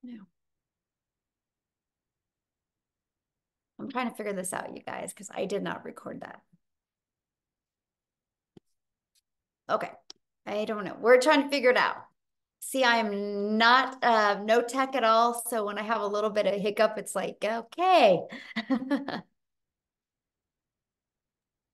No. I'm trying to figure this out, you guys, because I did not record that. Okay. I don't know. We're trying to figure it out. See, I am not no tech at all. So when I have a little bit of hiccup, it's like, okay.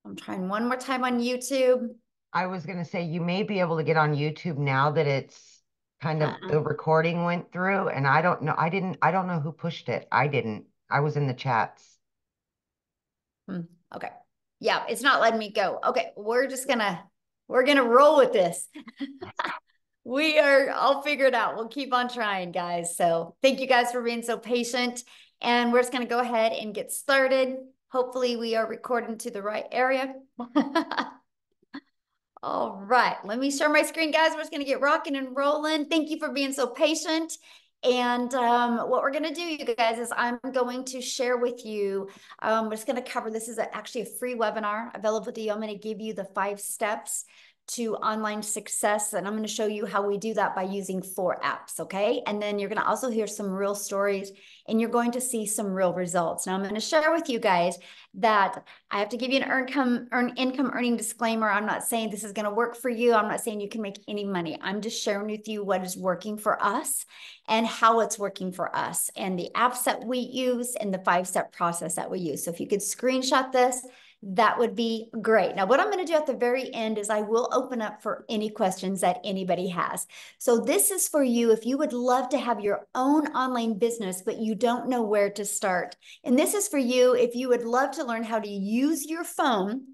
I'm trying one more time on YouTube. I was going to say you may be able to get on YouTube now that it's kind of Uh-uh. the recording went through, and I don't know. I don't know who pushed it. I didn't. I was in the chats. Hmm. Okay. Yeah, it's not letting me go. Okay, we're gonna roll with this. I'll figure it out. We'll keep on trying, guys. So thank you guys for being so patient. And we're just gonna go ahead and get started. Hopefully we are recording to the right area. All right, let me share my screen, guys. We're just gonna get rocking and rolling. Thank you for being so patient. And what we're gonna do, you guys, is I'm going to share with you. We're just gonna cover this is actually a free webinar available to you. I'm gonna give you the 5 steps to online success, and I'm gonna show you how we do that by using 4 apps, okay? And then you're gonna also hear some real stories, and you're going to see some real results. Now I'm gonna share with you guys that I have to give you an income earning disclaimer. I'm not saying this is going to work for you. I'm not saying you can make any money. I'm just sharing with you what is working for us and how it's working for us and the apps that we use and the 5-step process that we use. So if you could screenshot this, that would be great. Now, what I'm going to do at the very end is I will open up for any questions that anybody has. So this is for you if you would love to have your own online business, but you don't know where to start. And this is for you if you would love to learn how to use your phone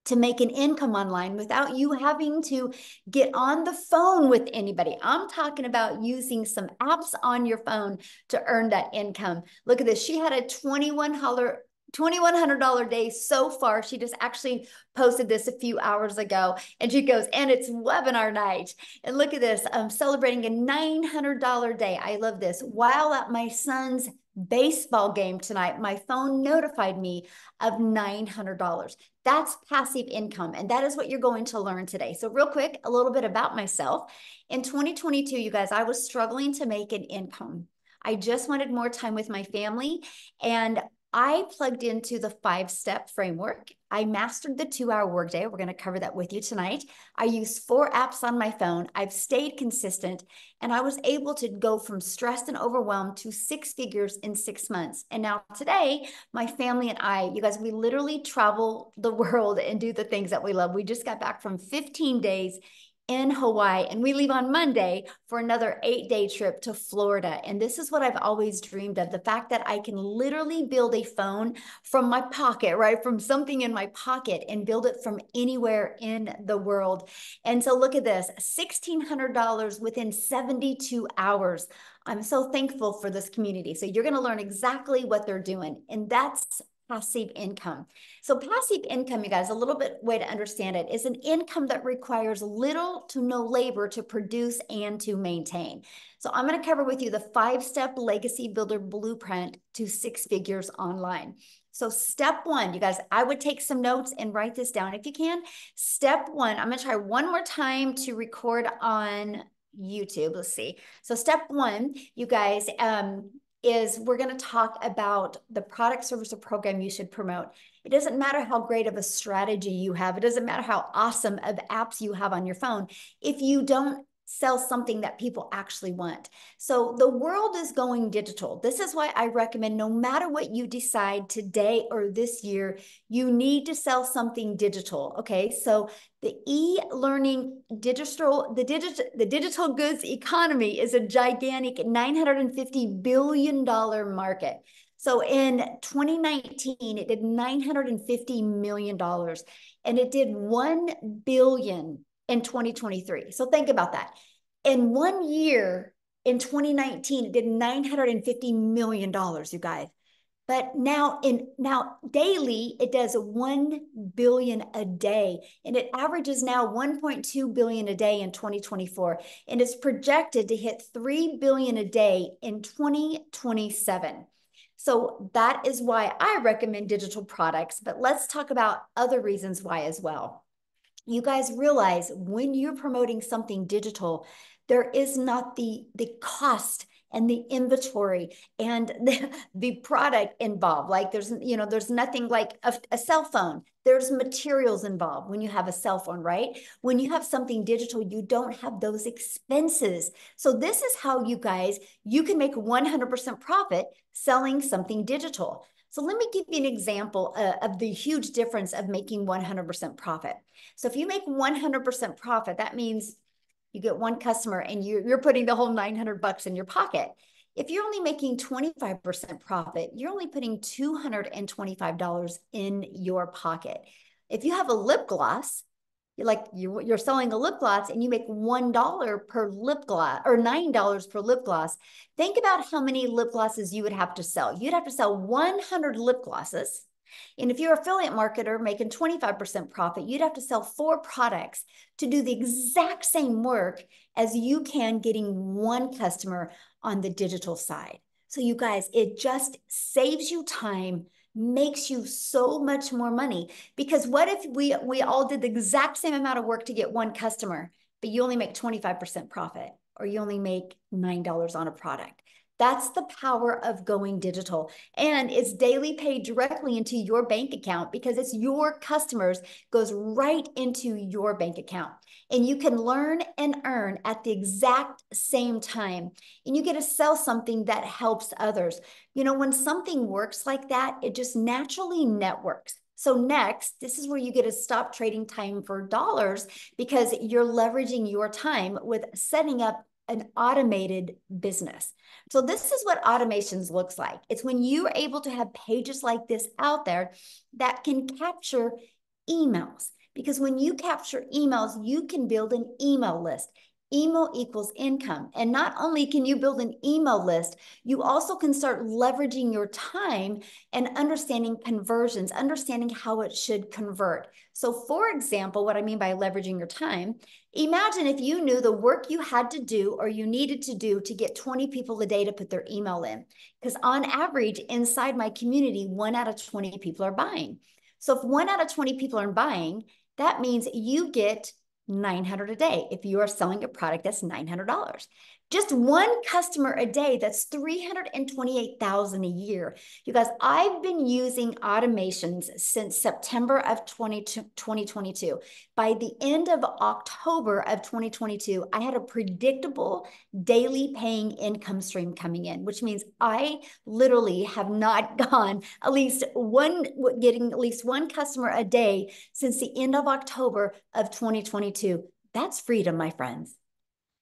to make an income online without you having to get on the phone with anybody. I'm talking about using some apps on your phone to earn that income. Look at this. She had a $2,100 day so far. She just actually posted this a few hours ago and she goes, and it's webinar night. And look at this. I'm celebrating a $900 day. I love this. While at my son's baseball game tonight, my phone notified me of $900. That's passive income. And that is what you're going to learn today. So, real quick, a little bit about myself. In 2022, you guys, I was struggling to make an income. I just wanted more time with my family. And I plugged into the 5-step framework. I mastered the 2-hour workday. We're going to cover that with you tonight. I used 4 apps on my phone. I've stayed consistent and I was able to go from stressed and overwhelmed to 6 figures in 6 months. And now today, my family and I, you guys, we literally travel the world and do the things that we love. We just got back from 15 days in Hawaii, and we leave on Monday for another 8-day trip to Florida. And this is what I've always dreamed of, the fact that I can literally build a phone from my pocket, right? From something in my pocket and build it from anywhere in the world. And so look at this, $1,600 within 72 hours. I'm so thankful for this community. So you're going to learn exactly what they're doing. And that's passive income. So passive income, you guys, a little bit way to understand it is an income that requires little to no labor to produce and to maintain. So I'm going to cover with you the 5-step legacy builder blueprint to 6 figures online. So step 1, you guys, I would take some notes and write this down if you can. Step 1, I'm going to try one more time to record on YouTube. Let's see. So step 1, you guys, is we're going to talk about the product, service, or program you should promote. It doesn't matter how great of a strategy you have. It doesn't matter how awesome of apps you have on your phone. If you don't sell something that people actually want. So the world is going digital. This is why I recommend no matter what you decide today or this year, you need to sell something digital. Okay. So the e-learning the digital goods economy is a gigantic $950 billion market. So in 2019, it did $950 million and it did 1 billion in 2023. So think about that. In 1 year, in 2019, it did $950 million, you guys. But now daily it does 1 billion a day, and it averages now 1.2 billion a day in 2024, and it's projected to hit 3 billion a day in 2027. So that is why I recommend digital products, but let's talk about other reasons why as well. You guys realize when you're promoting something digital, there is not the cost and the inventory and the product involved. Like there's nothing like a cell phone. There's materials involved when you have a cell phone, right? When you have something digital, you don't have those expenses. So this is how you can make 100% profit selling something digital. So let me give you an example of the huge difference of making 100% profit. So if you make 100% profit, that means you get one customer and you're putting the whole 900 bucks in your pocket. If you're only making 25% profit, you're only putting $225 in your pocket. If you have a lip gloss, you're selling a lip gloss and you make $1 per lip gloss or $9 per lip gloss. Think about how many lip glosses you would have to sell. You'd have to sell 100 lip glosses. And if you're an affiliate marketer making 25% profit, you'd have to sell 4 products to do the exact same work as you can getting one customer on the digital side. So you guys, it just saves you time, makes you so much more money. Because what if we all did the exact same amount of work to get one customer, but you only make 25% profit, or you only make $9 on a product? That's the power of going digital. And it's daily paid directly into your bank account because it's your customers, goes right into your bank account. And you can learn and earn at the exact same time. And you get to sell something that helps others. When something works like that, it just naturally networks. So next, this is where you get to stop trading time for dollars because you're leveraging your time with setting up an automated business. So this is what automations looks like. It's when you're able to have pages like this out there that can capture emails. Because when you capture emails, you can build an email list. Email equals income. And not only can you build an email list, you also can start leveraging your time and understanding conversions, understanding how it should convert. So for example, what I mean by leveraging your time, imagine if you knew the work you had to do or you needed to do to get 20 people a day to put their email in. Because on average, inside my community, 1 out of 20 people are buying. So if 1 out of 20 people are buying, that means you get 900 a day. If you are selling a product, that's $900. Just one customer a day, that's 328,000 a year. You guys, I've been using automations since September of 2022. By the end of October of 2022, I had a predictable daily paying income stream coming in, which means I literally have not gone getting at least one customer a day since the end of October of 2022. That's freedom, my friends.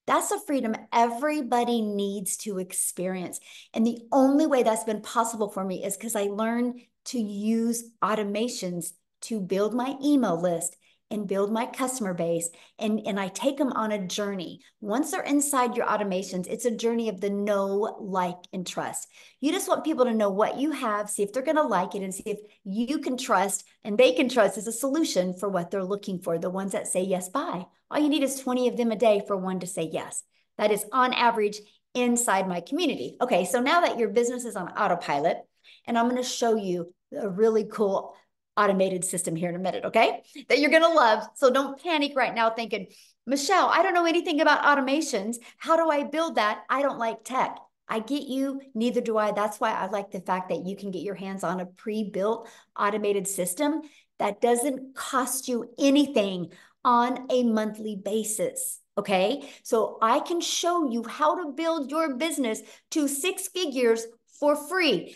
That's a freedom everybody needs to experience. And the only way that's been possible for me is because I learned to use automations to build my email list and build my customer base. And I take them on a journey. Once they're inside your automations, it's a journey of the know, like, and trust. You just want people to know what you have, see if they're going to like it, and see if you can trust and they can trust as a solution for what they're looking for, the ones that say yes, buy. All you need is 20 of them a day for one to say yes. That is on average inside my community. Okay, so now that your business is on autopilot, and I'm going to show you a really cool automated system here in a minute, okay? That you're going to love. So don't panic right now thinking, Michelle, I don't know anything about automations. How do I build that? I don't like tech. I get you, neither do I. That's why I like the fact that you can get your hands on a pre-built automated system that doesn't cost you anything on a monthly basis. Okay, so I can show you how to build your business to 6 figures for free.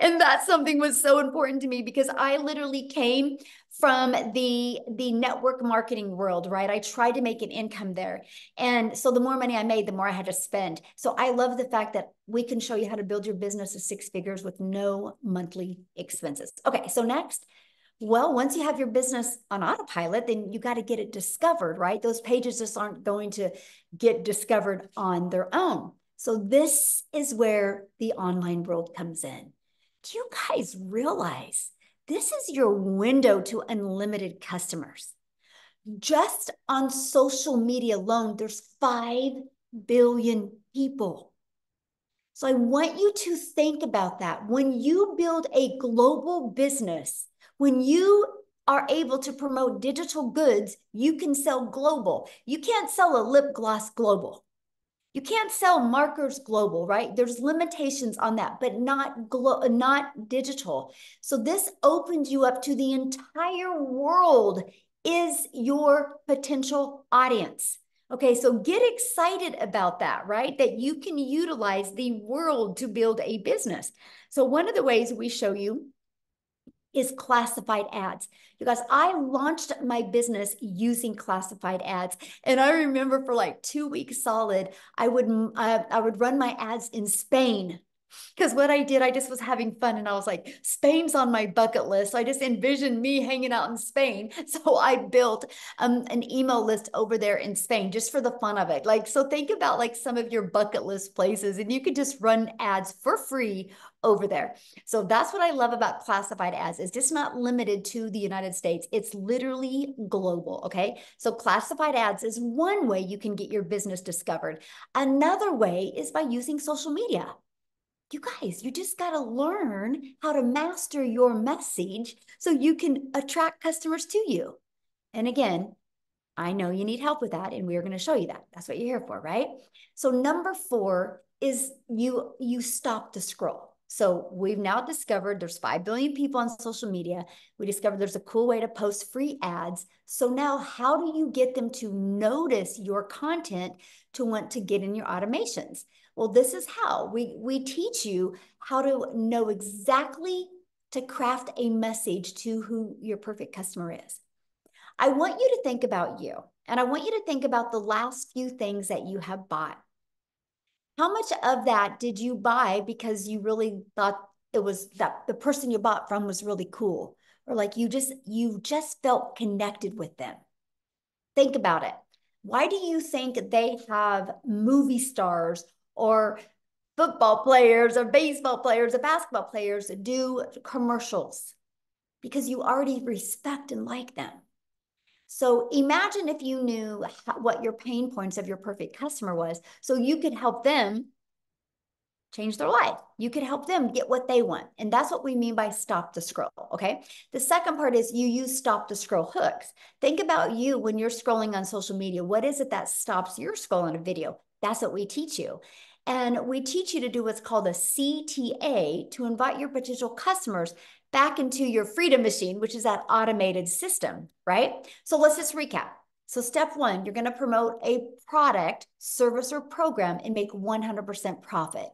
And that's something was so important to me because I literally came from the network marketing world, right? I tried to make an income there. And so the more money I made, the more I had to spend. So I love the fact that we can show you how to build your business to 6 figures with no monthly expenses. Okay, so next, well, once you have your business on autopilot, then you got to get it discovered, right? Those pages just aren't going to get discovered on their own. So this is where the online world comes in. Do you guys realize this is your window to unlimited customers? Just on social media alone, there's 5 billion people. So I want you to think about that. When you build a global business, when you are able to promote digital goods, you can sell global. You can't sell a lip gloss global. You can't sell markers global, right? There's limitations on that, but not digital. So this opens you up to the entire world is your potential audience. Okay, so get excited about that, right? That you can utilize the world to build a business. So one of the ways we show you is classified ads. You guys, I launched my business using classified ads. And I remember for like 2 weeks solid, I would run my ads in Spain. Because what I did, I just was having fun and I was like, Spain's on my bucket list. So I just envisioned me hanging out in Spain. So I built an email list over there in Spain just for the fun of it. Like, so think about like some of your bucket list places and you could just run ads for free over there. So that's what I love about classified ads. It's just not limited to the United States. It's literally global. Okay. So classified ads is one way you can get your business discovered. Another way is by using social media. You guys, you just got to learn how to master your message so you can attract customers to you. And again, I know you need help with that, and we're going to show you that. That's what you're here for, right? So number 4 is you stop the scroll. So we've now discovered there's 5 billion people on social media. We discovered there's a cool way to post free ads. So now how do you get them to notice your content to want to get in your automations? Well, this is how we teach you how to know exactly to craft a message to who your perfect customer is. I want you to think about you, and I want you to think about the last few things that you have bought. How much of that did you buy because you really thought it was that the person you bought from was really cool, or like you just felt connected with them? Think about it. Why do you think they have movie stars or football players or baseball players or basketball players do commercials? Because you already respect and like them. So imagine if you knew what your pain points of your perfect customer was, so you could help them change their life. You could help them get what they want. And that's what we mean by stop the scroll. Okay. The second part is you use stop the scroll hooks. Think about you when you're scrolling on social media. What is it that stops your scroll on a video? That's what we teach you. And we teach you to do what's called a CTA to invite your potential customers back into your freedom machine, which is that automated system, right? So let's just recap. So step 1, you're going to promote a product, service, or program and make 100% profit.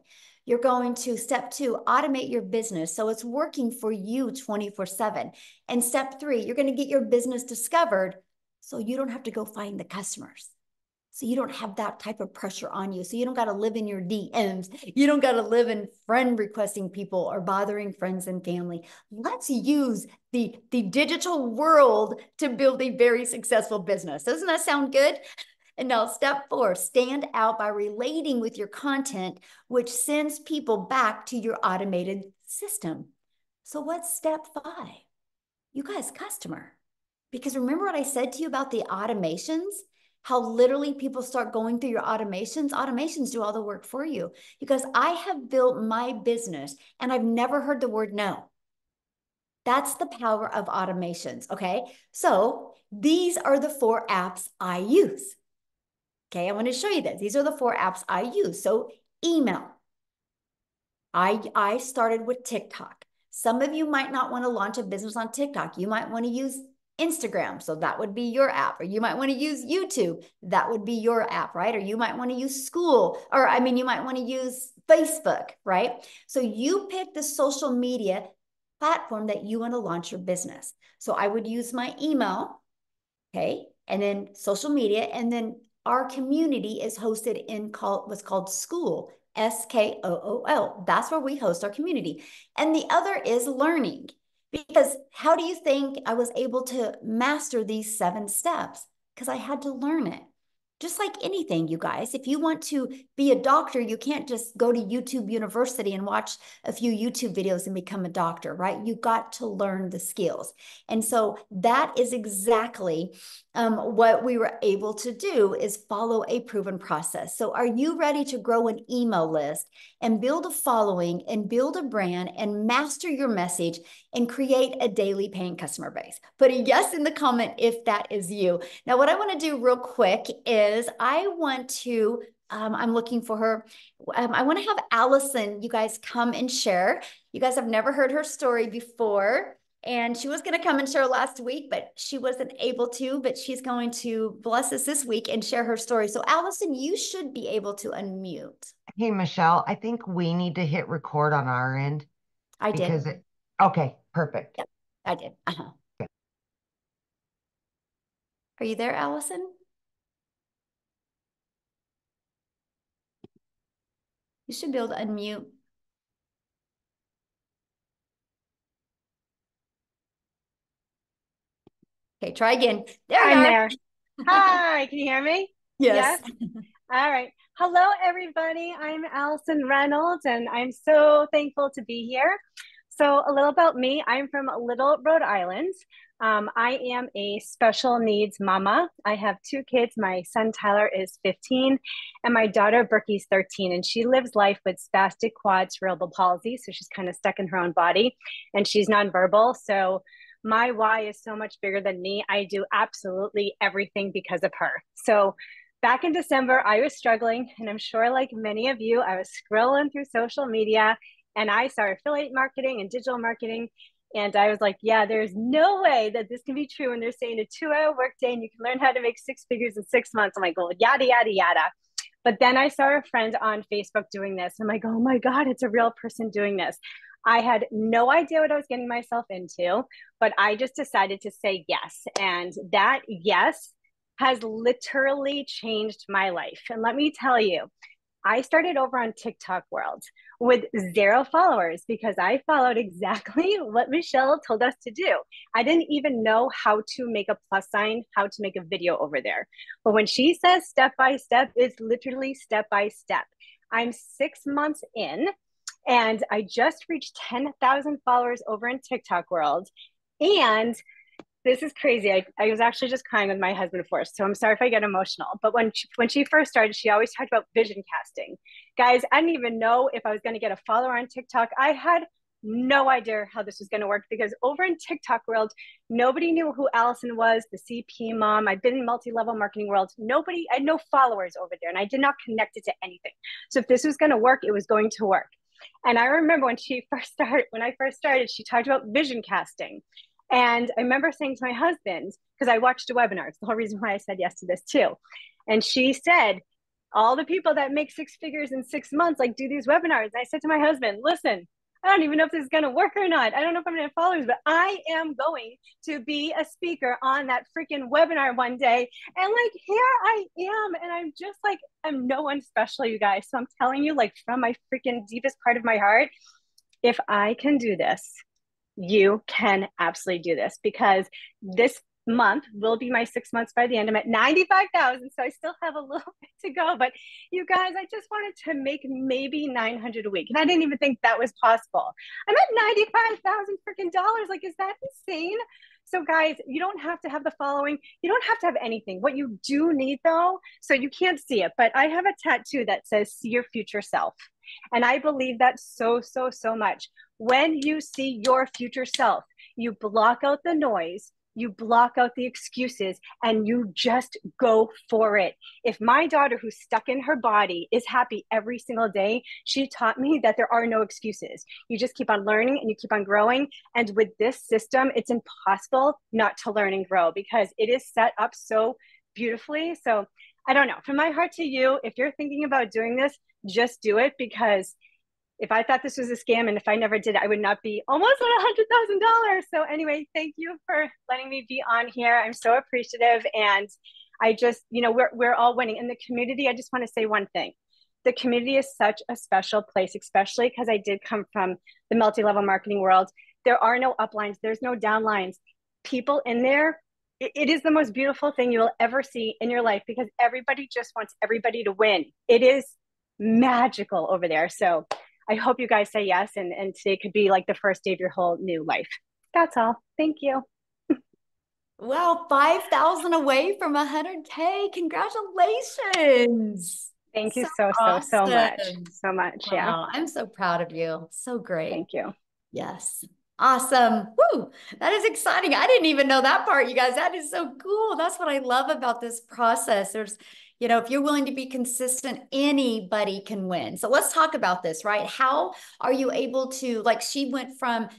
You're going to step 2, automate your business so it's working for you 24/7. And step 3, you're going to get your business discovered so you don't have to go find the customers. So you don't have that type of pressure on you. So you don't got to live in your DMs. You don't got to live in friend requesting people or bothering friends and family. Let's use the digital world to build a very successful business. Doesn't that sound good? And now step 4, stand out by relating with your content, which sends people back to your automated system. So what's step 5? You guys, customer. Because remember what I said to you about the automations? How literally people start going through your automations. Automations do all the work for you. Because I have built my business and I've never heard the word no. That's the power of automations. Okay. So these are the 4 apps I use. Okay. I want to show you this. These are the 4 apps I use. So email. I started with TikTok. Some of you might not want to launch a business on TikTok. You might want to use Instagram. So that would be your app. Or you might want to use YouTube. That would be your app, right? Or you might want to use you might want to use Facebook, right? So you pick the social media platform that you want to launch your business. So I would use my email, okay? And then social media. And then our community is hosted in what's called School, SKOOL. That's where we host our community. And the other is learning. Because how do you think I was able to master these 7 steps? Because I had to learn it. Just like anything, you guys, if you want to be a doctor, you can't just go to YouTube University and watch a few YouTube videos and become a doctor, right? You got to learn the skills. And so that is exactly what we were able to do is follow a proven process. So are you ready to grow an email list and build a following and build a brand and master your message and create a daily paying customer base? Put a yes in the comment if that is you. Now, what I want to do real quick is I want to I'm looking for her. I want to have Allison, you guys come and share. You guys have never heard her story before. And she was going to come and share last week, but she wasn't able to. But she's going to bless us this week and share her story. So, Allison, you should be able to unmute. Hey, Michelle, I think we need to hit record on our end I did. because okay, perfect. Yep, I did. Are you there, Allison? You should be able to unmute. Okay, try again. There you I'm are. there. Hi, can you hear me? Yes. Yes. All right. Hello, everybody. I'm Allison Reynolds, and I'm so thankful to be here. So, a little about me. I'm from Little, Rhode Island. I am a special needs mama. I have two kids. My son Tyler is 15, and my daughter Berkey's 13. And she lives life with spastic quad cerebral palsy. So, she's kind of stuck in her own body, and she's nonverbal. So, my why is so much bigger than me. I do absolutely everything because of her. So, back in December, I was struggling, and I'm sure, like many of you, I was scrolling through social media and I saw affiliate marketing and digital marketing. And I was like, yeah, there's no way that this can be true. And they're saying a 2-hour workday and you can learn how to make six figures in 6 months. I'm like, well, yada, yada, yada. But then I saw a friend on Facebook doing this. I'm like, oh my God, it's a real person doing this. I had no idea what I was getting myself into, but I just decided to say yes. And that yes has literally changed my life. And let me tell you, I started over on TikTok World with 0 followers because I followed exactly what Michelle told us to do. I didn't even know how to make a plus sign, how to make a video over there. But when she says step by step, it's literally step by step. I'm 6 months in and I just reached 10,000 followers over in TikTok World. And this is crazy. I was actually just crying with my husband first, so I'm sorry if I get emotional. But when she first started, she always talked about vision casting. Guys, I didn't even know if I was going to get a follower on TikTok. I had no idea how this was going to work because over in TikTok world, nobody knew who Allison was, the CP mom. I've been in multi-level marketing world. Nobody, I had no followers over there, and I did not connect it to anything. So if this was going to work, it was going to work. And I remember when I first started, she talked about vision casting. And I remember saying to my husband, because I watched a webinar, it's the whole reason why I said yes to this too. And she said, all the people that make six figures in 6 months, like do these webinars. And I said to my husband, listen, I don't even know if this is going to work or not. I don't know if I'm going to have followers, but I am going to be a speaker on that freaking webinar one day. And like, here I am. And I'm just like, I'm no one special, you guys. So I'm telling you, like, from my freaking deepest part of my heart, if I can do this, you can absolutely do this because this month will be my 6 months by the end. I'm at 95,000, so I still have a little bit to go. But you guys, I just wanted to make maybe 900 a week, and I didn't even think that was possible. I'm at 95,000 freaking dollars. Like, is that insane? So, guys, you don't have to have the following. You don't have to have anything. What you do need, though, so you can't see it, but I have a tattoo that says "See your future self." And I believe that so, so, so much. When you see your future self, you block out the noise, you block out the excuses, and you just go for it. If my daughter, who's stuck in her body, is happy every single day, she taught me that there are no excuses. You just keep on learning and you keep on growing. And with this system, it's impossible not to learn and grow because it is set up so beautifully. So I don't know, from my heart to you, if you're thinking about doing this, just do it because if I thought this was a scam and if I never did it, I would not be almost at $100,000. So anyway, thank you for letting me be on here. I'm so appreciative. And I just, we're all winning. In the community, I just want to say one thing. The community is such a special place, especially because I did come from the multi-level marketing world. There are no uplines. There's no downlines. People in there, it is the most beautiful thing you will ever see in your life because everybody just wants everybody to win. It is magical over there. So I hope you guys say yes. And today could be like the first day of your whole new life. That's all. Thank you. Well, 5,000 away from 100K. Congratulations. Thank you So so, so, so much. awesome. So much. Yeah. Wow. I'm so proud of you. So great. Thank you. Yes. Awesome. Woo. That is exciting. I didn't even know that part, you guys. That is so cool. That's what I love about this process. You know, if you're willing to be consistent, anybody can win. So let's talk about this, right? How are you able to, like, she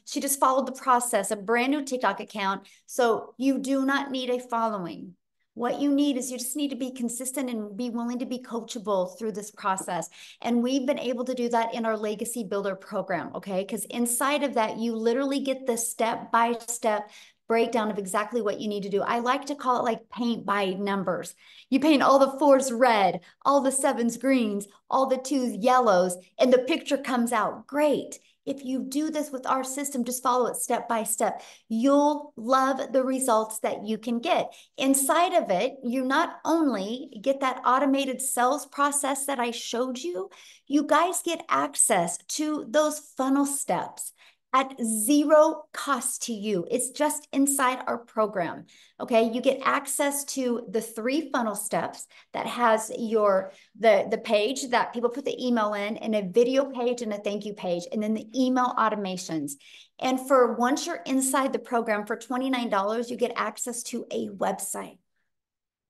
just followed the process, a brand new TikTok account. So you do not need a following. What you need is you just need to be consistent and be willing to be coachable through this process. And we've been able to do that in our Legacy Builder program, okay? Because inside of that, you literally get the step-by-step breakdown of exactly what you need to do. I like to call it like paint by numbers. You paint all the fours red, all the sevens greens, all the twos yellows, and the picture comes out great. If you do this with our system, just follow it step by step. You'll love the results that you can get. Inside of it, you not only get that automated sales process that I showed you, you guys get access to those funnel steps at zero cost to you. It's just inside our program. Okay, you get access to the 3 funnel steps that has the page that people put the email in, and a video page and a thank you page, and then the email automations. And for once you're inside the program for $29, you get access to a website.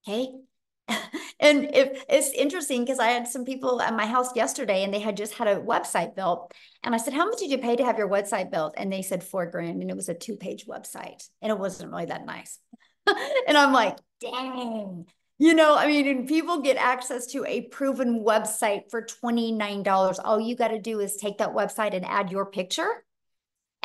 Okay. And if it's interesting because I had some people at my house yesterday and they had just had a website built. And I said, how much did you pay to have your website built? And they said $4,000, and it was a 2-page website. And it wasn't really that nice. And I'm like, dang. You know, I mean, and people get access to a proven website for $29. All you got to do is take that website and add your picture,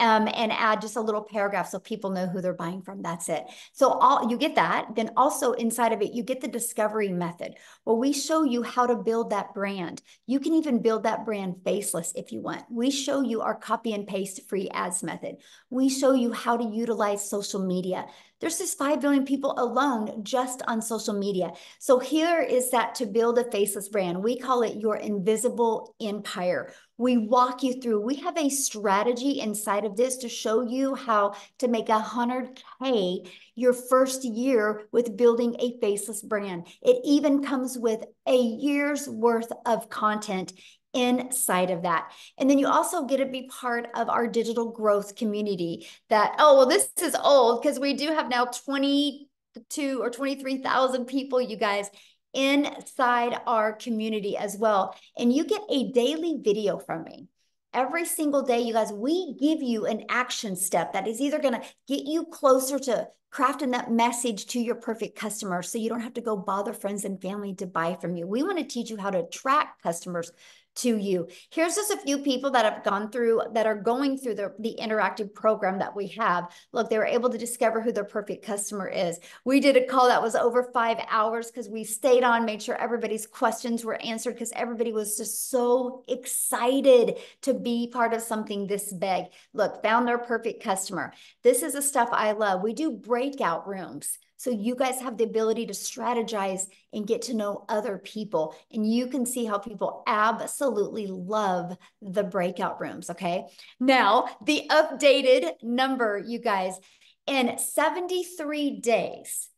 and add just a little paragraph so people know who they're buying from. That's it. So you get that. Then also inside of it, you get the discovery method where we show you how to build that brand. You can even build that brand faceless if you want. We show you our copy and paste free ads method. We show you how to utilize social media. There's just 5 billion people alone just on social media. So here is that to build a faceless brand. We call it your invisible empire. We walk you through. We have a strategy inside of this to show you how to make 100K your first year with building a faceless brand. It even comes with a year's worth of content inside of that. And then you also get to be part of our digital growth community that, oh, well, this is old because we do have now 22 or 23,000 people, you guys, inside our community as well. And you get a daily video from me. Every single day, you guys, we give you an action step that is either going to get you closer to crafting that message to your perfect customer so you don't have to go bother friends and family to buy from you. We want to teach you how to attract customers to you. Here's just a few people that have gone through, that are going through the interactive program that we have. Look, they were able to discover who their perfect customer is. We did a call that was over 5 hours because we stayed on, made sure everybody's questions were answered because everybody was just so excited to be part of something this big. Look, found their perfect customer. This is the stuff I love. We do breakout rooms. So you guys have the ability to strategize and get to know other people. And you can see how people absolutely love the breakout rooms, okay? Now, the updated number, you guys, in 73 days,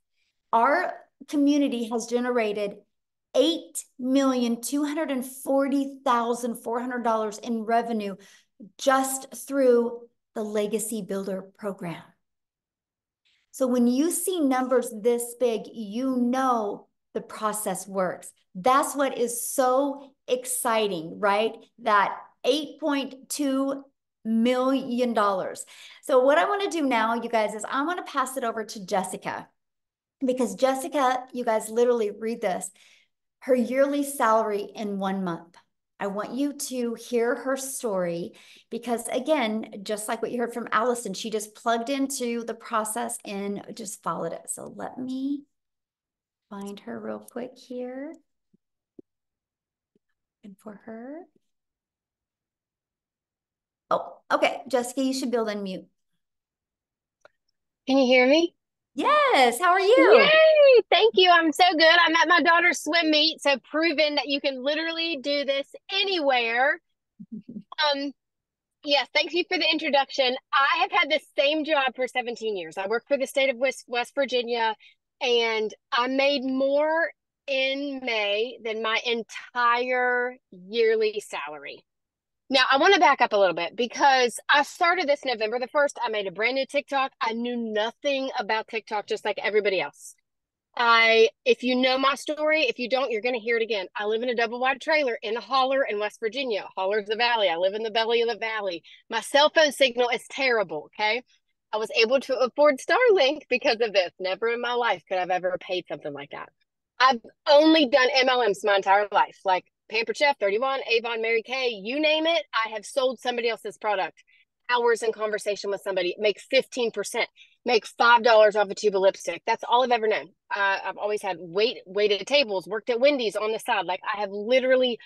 our community has generated $8,240,400 in revenue just through the Legacy Builder program. So when you see numbers this big, you know the process works. That's what is so exciting, right? That $8.2 million. So what I want to do now, you guys, is I want to pass it over to Jessica, because Jessica, you guys literally read this, her yearly salary in 1 month. I want you to hear her story because, again, just like what you heard from Allison, she just plugged into the process and just followed it. So let me find her real quick here. And for her. Oh, okay. Jessica, you should build unmute. Can you hear me? Yes. How are you? Yay! Thank you. I'm so good. I'm at my daughter's swim meet, so proving that you can literally do this anywhere. Yes, thank you for the introduction. I have had the same job for 17 years. I work for the state of West Virginia, and I made more in May than my entire yearly salary. Now, I want to back up a little bit because I started this November the 1st. I made a brand new TikTok. I knew nothing about TikTok, just like everybody else. If you know my story, if you don't, you're going to hear it again. I live in a double wide trailer in a holler in West Virginia. Holler's the valley. I live in the belly of the valley. My cell phone signal is terrible. Okay. I was able to afford Starlink because of this. Never in my life could I've ever paid something like that. I've only done MLMs my entire life, like Pampered Chef, 31, Avon, Mary Kay, you name it. I have sold somebody else's product. Hours in conversation with somebody, make 15%, make $5 off a tube of lipstick. That's all I've ever known. I've always had waited tables, worked at Wendy's on the side. Like I have literally,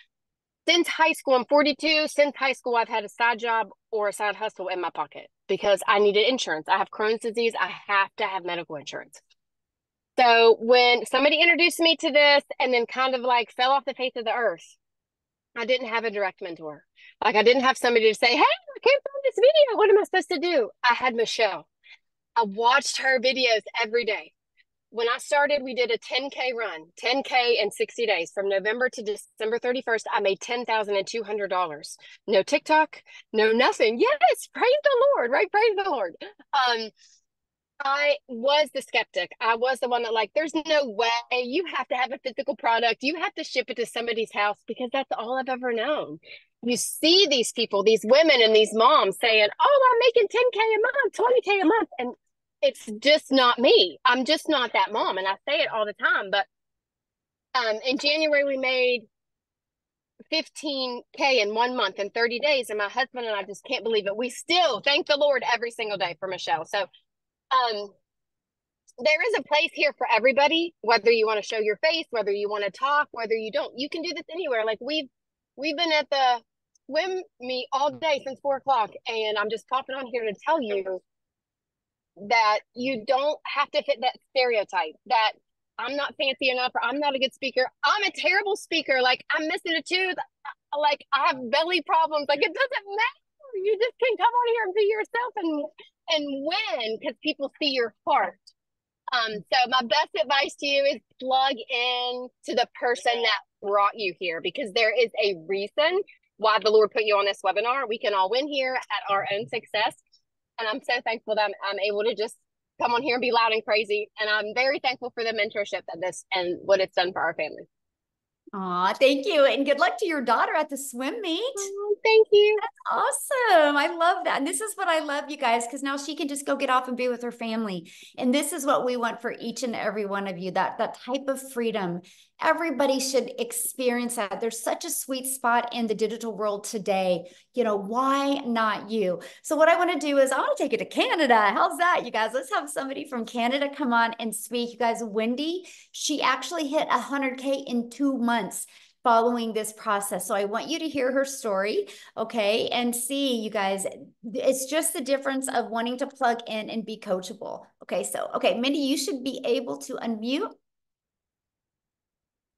since high school, I'm 42. Since high school, I've had a side job or a side hustle in my pocket because I needed insurance. I have Crohn's disease. I have to have medical insurance. So when somebody introduced me to this and then kind of like fell off the face of the earth, I didn't have a direct mentor. Like I didn't have somebody to say, hey, I came from this video. What am I supposed to do? I had Michelle. I watched her videos every day. When I started, we did a 10K run, 10K in 60 days. From November to December 31st, I made $10,200. No TikTok, no nothing. Yes, praise the Lord, right? Praise the Lord. I was the skeptic. I was the one that like, there's no way you have to have a physical product. You have to ship it to somebody's house because that's all I've ever known. You see these people, these women and these moms saying, oh, I'm making 10K a month, 20K a month. And it's just not me. I'm just not that mom. And I say it all the time. But in January, we made 15K in 1 month in 30 days. And my husband and I just can't believe it. We still thank the Lord every single day for Michelle. So there is a place here for everybody, whether you want to show your face, whether you want to talk, whether you don't. You can do this anywhere. Like we've been at the swim meet all day since 4 o'clock, and I'm just popping on here to tell you that you don't have to fit that stereotype that I'm not fancy enough or I'm not a good speaker. I'm a terrible speaker. Like I'm missing a tooth. Like I have belly problems. Like it doesn't matter. You just can come on here and be yourself and win because people see your heart. So my best advice to you is plug in to the person that brought you here because there is a reason why the Lord put you on this webinar. We can all win here at our own success. And I'm so thankful that I'm able to just come on here and be loud and crazy. And I'm very thankful for the mentorship that this and what it's done for our family. Aw, thank you. And good luck to your daughter at the swim meet. Oh, thank you. That's awesome. I love that. And this is what I love, you guys, because now she can just go get off and be with her family. And this is what we want for each and every one of you, that type of freedom. Everybody should experience that. There's such a sweet spot in the digital world today. You know, why not you? So what I want to do is I want to take it to Canada. How's that, you guys? Let's have somebody from Canada come on and speak. You guys, Wendy, she actually hit 100K in 2 months following this process. So I want you to hear her story, okay, and see, you guys, it's just the difference of wanting to plug in and be coachable. Okay, so, okay, Mindy, you should be able to unmute.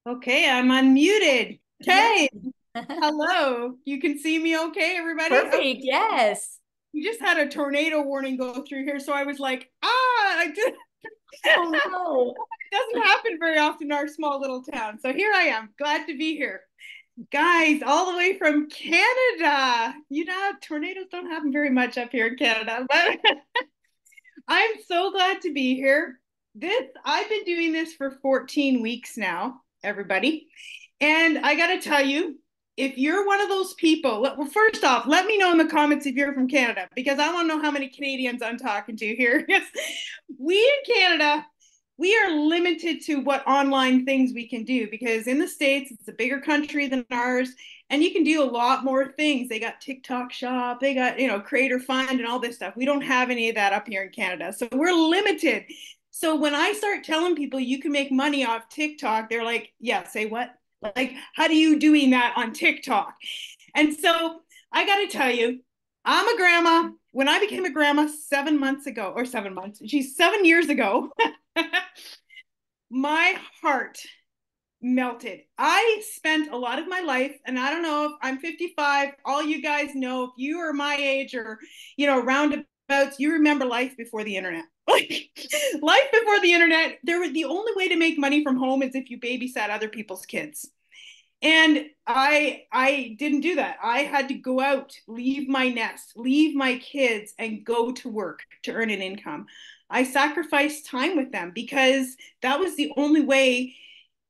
Okay, I'm unmuted. Okay, hello. You can see me okay, everybody? Perfect, yes. We just had a tornado warning go through here, so I was like, I did. Oh no. It doesn't happen very often in our small little town. So here I am, glad to be here. Guys, all the way from Canada. You know, tornadoes don't happen very much up here in Canada, but I'm so glad to be here. I've been doing this for 14 weeks now, everybody. And I got to tell you, if you're one of those people, well, first off, let me know in the comments if you're from Canada, because I want to know how many Canadians I'm talking to here. We in Canada, we are limited to what online things we can do, because in the States, it's a bigger country than ours, and you can do a lot more things. They got TikTok Shop, they got, Creator Fund and all this stuff. We don't have any of that up here in Canada. So we're limited. So when I start telling people you can make money off TikTok, they're like, yeah, say what? Like, how do you doing that on TikTok? And so I got to tell you, I'm a grandma. When I became a grandma 7 months ago, or 7 months, 7 years ago, my heart melted. I spent a lot of my life, and I don't know if I'm 55, all you guys know, if you are my age or, roundabouts, you remember life before the internet. Like life before the internet, the only way to make money from home is if you babysat other people's kids. And I didn't do that. I had to go out, leave my nest, leave my kids, and go to work to earn an income. I sacrificed time with them because that was the only way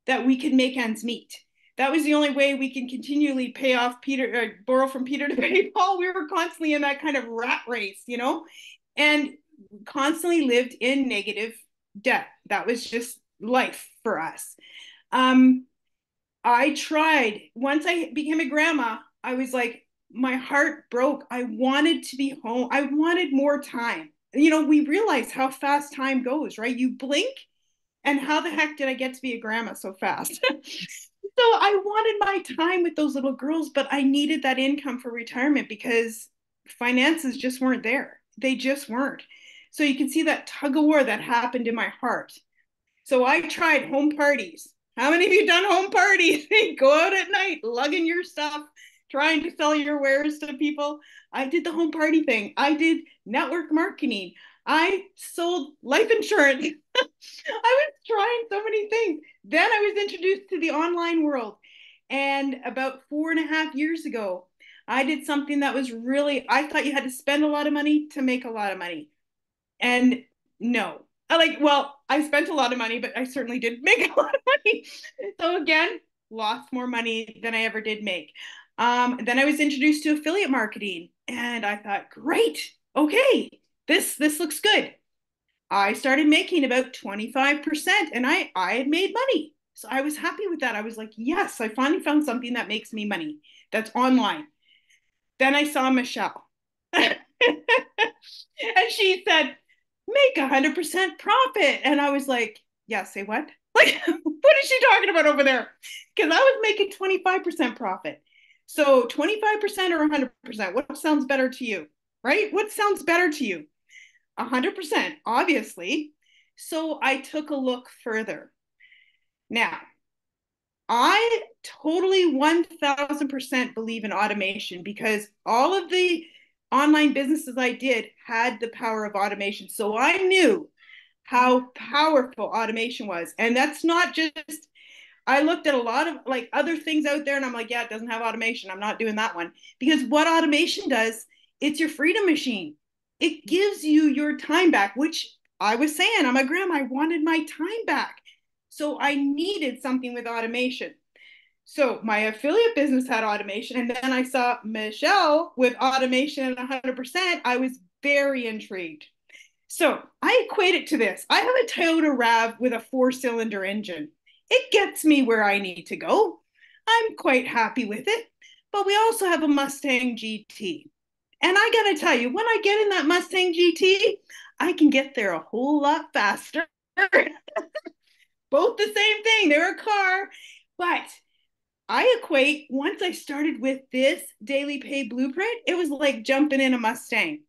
that we could make ends meet. That was the only way we can continually pay off Peter, borrow from Peter to pay Paul. We were constantly in that kind of rat race, you know, and constantly lived in negative debt. That was just life for us. I tried. Once I became a grandma, I was like, my heart broke. I wanted to be home. I wanted more time. You know, we realize how fast time goes, right? You blink, and how the heck did I get to be a grandma so fast? So I wanted my time with those little girls, but I needed that income for retirement because finances just weren't there. They just weren't. So you can see that tug of war that happened in my heart. So I tried home parties. How many of you done home parties? Go out at night, lugging your stuff, trying to sell your wares to people. I did the home party thing. I did network marketing. I sold life insurance. I was trying so many things. Then I was introduced to the online world. And about 4.5 years ago, I did something that was really, I thought you had to spend a lot of money to make a lot of money. And no, I spent a lot of money, but I certainly did make a lot of money. So again, lost more money than I ever did make. Then I was introduced to affiliate marketing, and I thought, great, okay, this looks good. I started making about 25%, and I had made money. So I was happy with that. I was like, yes, I finally found something that makes me money that's online. Then I saw Michelle. And she said, make 100% profit. And I was like, yeah, say what? Like, what is she talking about over there? Because I was making 25% profit. So 25% or 100%, what sounds better to you, right? What sounds better to you? 100%, obviously. So I took a look further. Now, I totally 1000% believe in automation because all of the online businesses I did had the power of automation. So I knew how powerful automation was. And that's not just, I looked at a lot of like other things out there and I'm like, yeah, it doesn't have automation. I'm not doing that one. Because what automation does, it's your freedom machine. It gives you your time back, which I was saying, I'm a grandma, I wanted my time back. So I needed something with automation. So my affiliate business had automation. And then I saw Michelle with automation at 100%. I was very intrigued. So I equate it to this. I have a Toyota RAV with a 4-cylinder engine. It gets me where I need to go. I'm quite happy with it. But we also have a Mustang GT. And I got to tell you, when I get in that Mustang GT, I can get there a whole lot faster. Both the same thing. They're a car. But I equate, once I started with this daily pay blueprint, it was like jumping in a Mustang.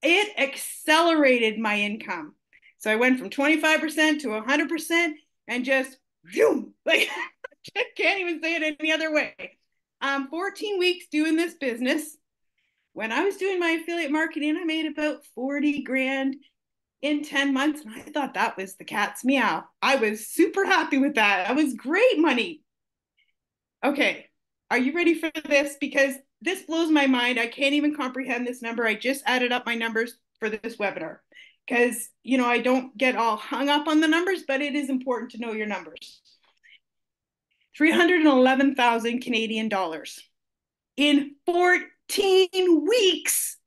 It accelerated my income. So I went from 25% to 100% and just, boom, like, I can't even say it any other way. 14 weeks doing this business. When I was doing my affiliate marketing, I made about 40 grand in 10 months. And I thought that was the cat's meow. I was super happy with that. That was great money. Okay, are you ready for this? Because this blows my mind. I can't even comprehend this number. I just added up my numbers for this webinar because, you know, I don't get all hung up on the numbers, but it is important to know your numbers. 311,000 Canadian dollars in 14 weeks.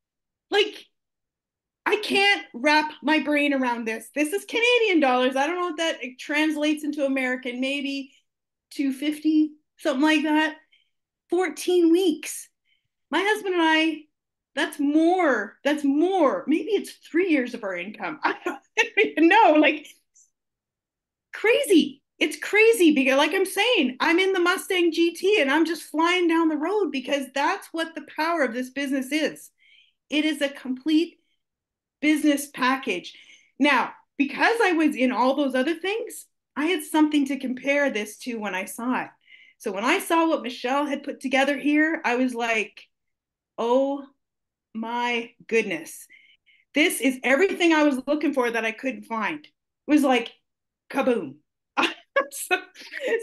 Like, I can't wrap my brain around this. This is Canadian dollars. I don't know what that translates into American, maybe 250, something like that. 14 weeks. My husband and I, that's more. Maybe it's 3 years of our income. I don't even know. Like, crazy. It's crazy because, like I'm saying, I'm in the Mustang GT and I'm just flying down the road because that's what the power of this business is. It is a complete business package. Now, because I was in all those other things, I had something to compare this to when I saw it. So when I saw what Michelle had put together here, I was like, oh my goodness. This is everything I was looking for that I couldn't find. It was like kaboom. So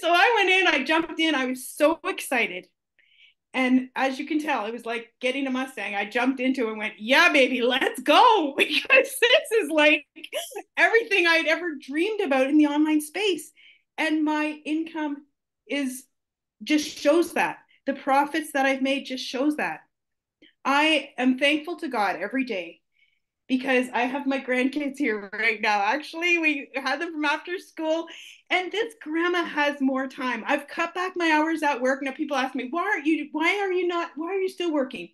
I went in, I jumped in, I was so excited. And as you can tell, it was like getting a Mustang. I jumped into it and went, yeah, baby, let's go. Because this is like everything I'd ever dreamed about in the online space. And my income is just shows that. The profits that I've made just shows that. I am thankful to God every day because I have my grandkids here right now. Actually, we had them from after school, and this grandma has more time. I've cut back my hours at work. Now people ask me, why are you still working?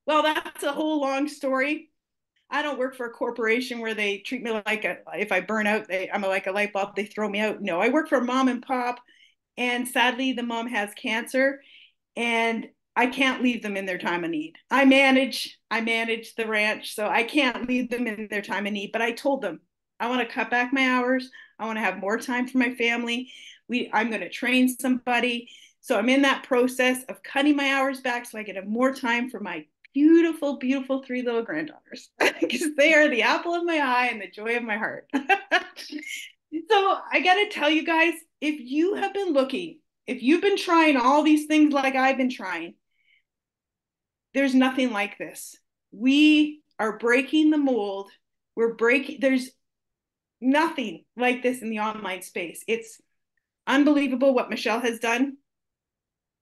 Well, that's a whole long story. I don't work for a corporation where they treat me like if I burn out, I'm like a light bulb, they throw me out. No, I work for mom and pop, and sadly, the mom has cancer, and I can't leave them in their time of need. I manage the ranch, so I can't leave them in their time of need. But I told them I want to cut back my hours. I want to have more time for my family. I'm going to train somebody. So I'm in that process of cutting my hours back so I can have more time for my beautiful, beautiful 3 little granddaughters because they are the apple of my eye and the joy of my heart. So I got to tell you guys, if you have been looking, if you've been trying all these things like I've been trying, there's nothing like this. We are breaking the mold. There's nothing like this in the online space. It's unbelievable what Michelle has done.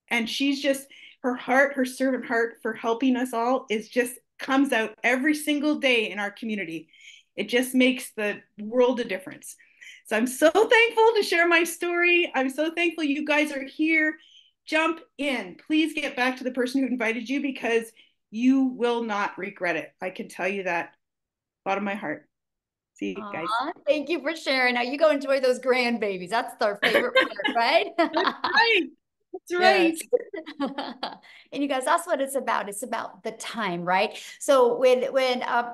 And she's just, her heart, her servant heart for helping us all is just comes out every single day in our community. It just makes the world a difference. So I'm so thankful to share my story. I'm so thankful you guys are here. Jump in. Please get back to the person who invited you because you will not regret it. I can tell you that. Bottom of my heart. See you guys. Thank you for sharing. Now you go enjoy those grandbabies. That's our favorite part, right? That's right. That's right. Yes. And you guys, that's what it's about. It's about the time, right? So when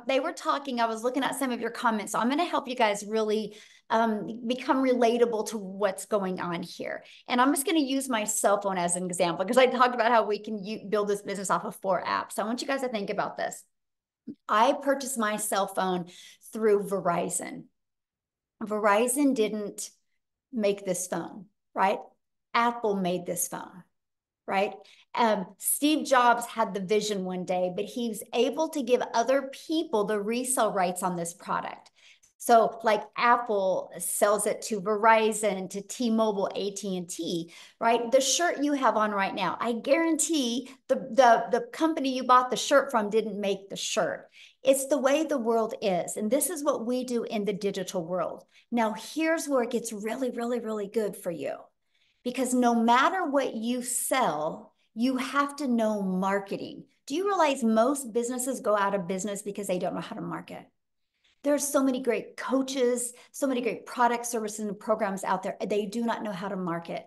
they were talking, I was looking at some of your comments. So I'm going to help you guys really become relatable to what's going on here. And I'm just going to use my cell phone as an example because I talked about how we can build this business off of 4 apps. So I want you guys to think about this. I purchased my cell phone through Verizon. Verizon didn't make this phone, right? Apple made this phone, right? Steve Jobs had the vision one day, but he was able to give other people the resale rights on this product. So like Apple sells it to Verizon, to T-Mobile, AT&T, right? The shirt you have on right now, I guarantee the company you bought the shirt from didn't make the shirt. It's the way the world is. And this is what we do in the digital world. Now, here's where it gets really, really, really good for you. Because no matter what you sell, you have to know marketing. Do you realize most businesses go out of business because they don't know how to market? There's so many great coaches, so many great products, services, and programs out there. They do not know how to market.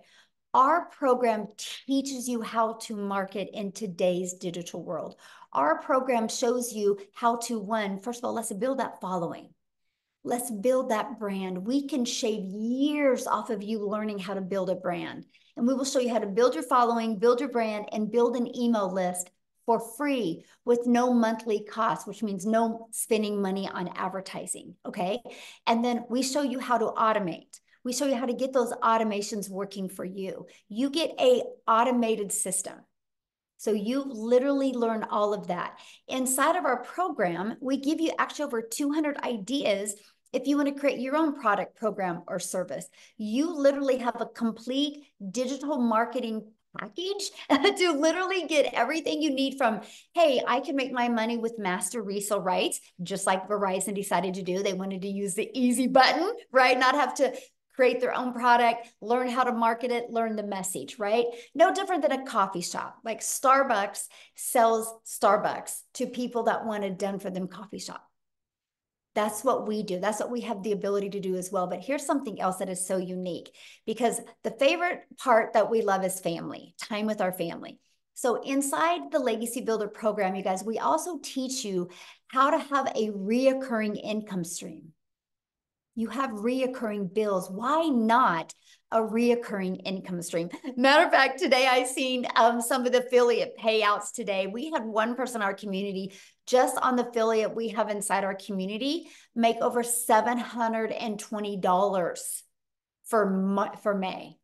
Our program teaches you how to market in today's digital world. Our program shows you how to, first of all, let's build that following. Let's build that brand. We can shave years off of you learning how to build a brand. And we will show you how to build your following, build your brand, and build an email list for free with no monthly cost, which means no spending money on advertising, okay? And then we show you how to automate. We show you how to get those automations working for you. You get an automated system. So you literally learn all of that. Inside of our program, we give you actually over 200 ideas if you want to create your own product, program, or service. You literally have a complete digital marketing package to literally get everything you need from, hey, I can make my money with master resale rights, just like Verizon decided to do. They wanted to use the easy button, right? Not have to create their own product, learn how to market it, learn the message, right? No different than a coffee shop. Like Starbucks sells Starbucks to people that want a done for them coffee shop. That's what we do. That's what we have the ability to do as well. But here's something else that is so unique because the favorite part that we love is family, time with our family. So inside the Legacy Builder program, you guys, we also teach you how to have a reoccurring income stream. You have reoccurring bills. Why not a reoccurring income stream? Matter of fact, today I seen some of the affiliate payouts today. We had one person in our community, just on the affiliate we have inside our community, make over $720 for May.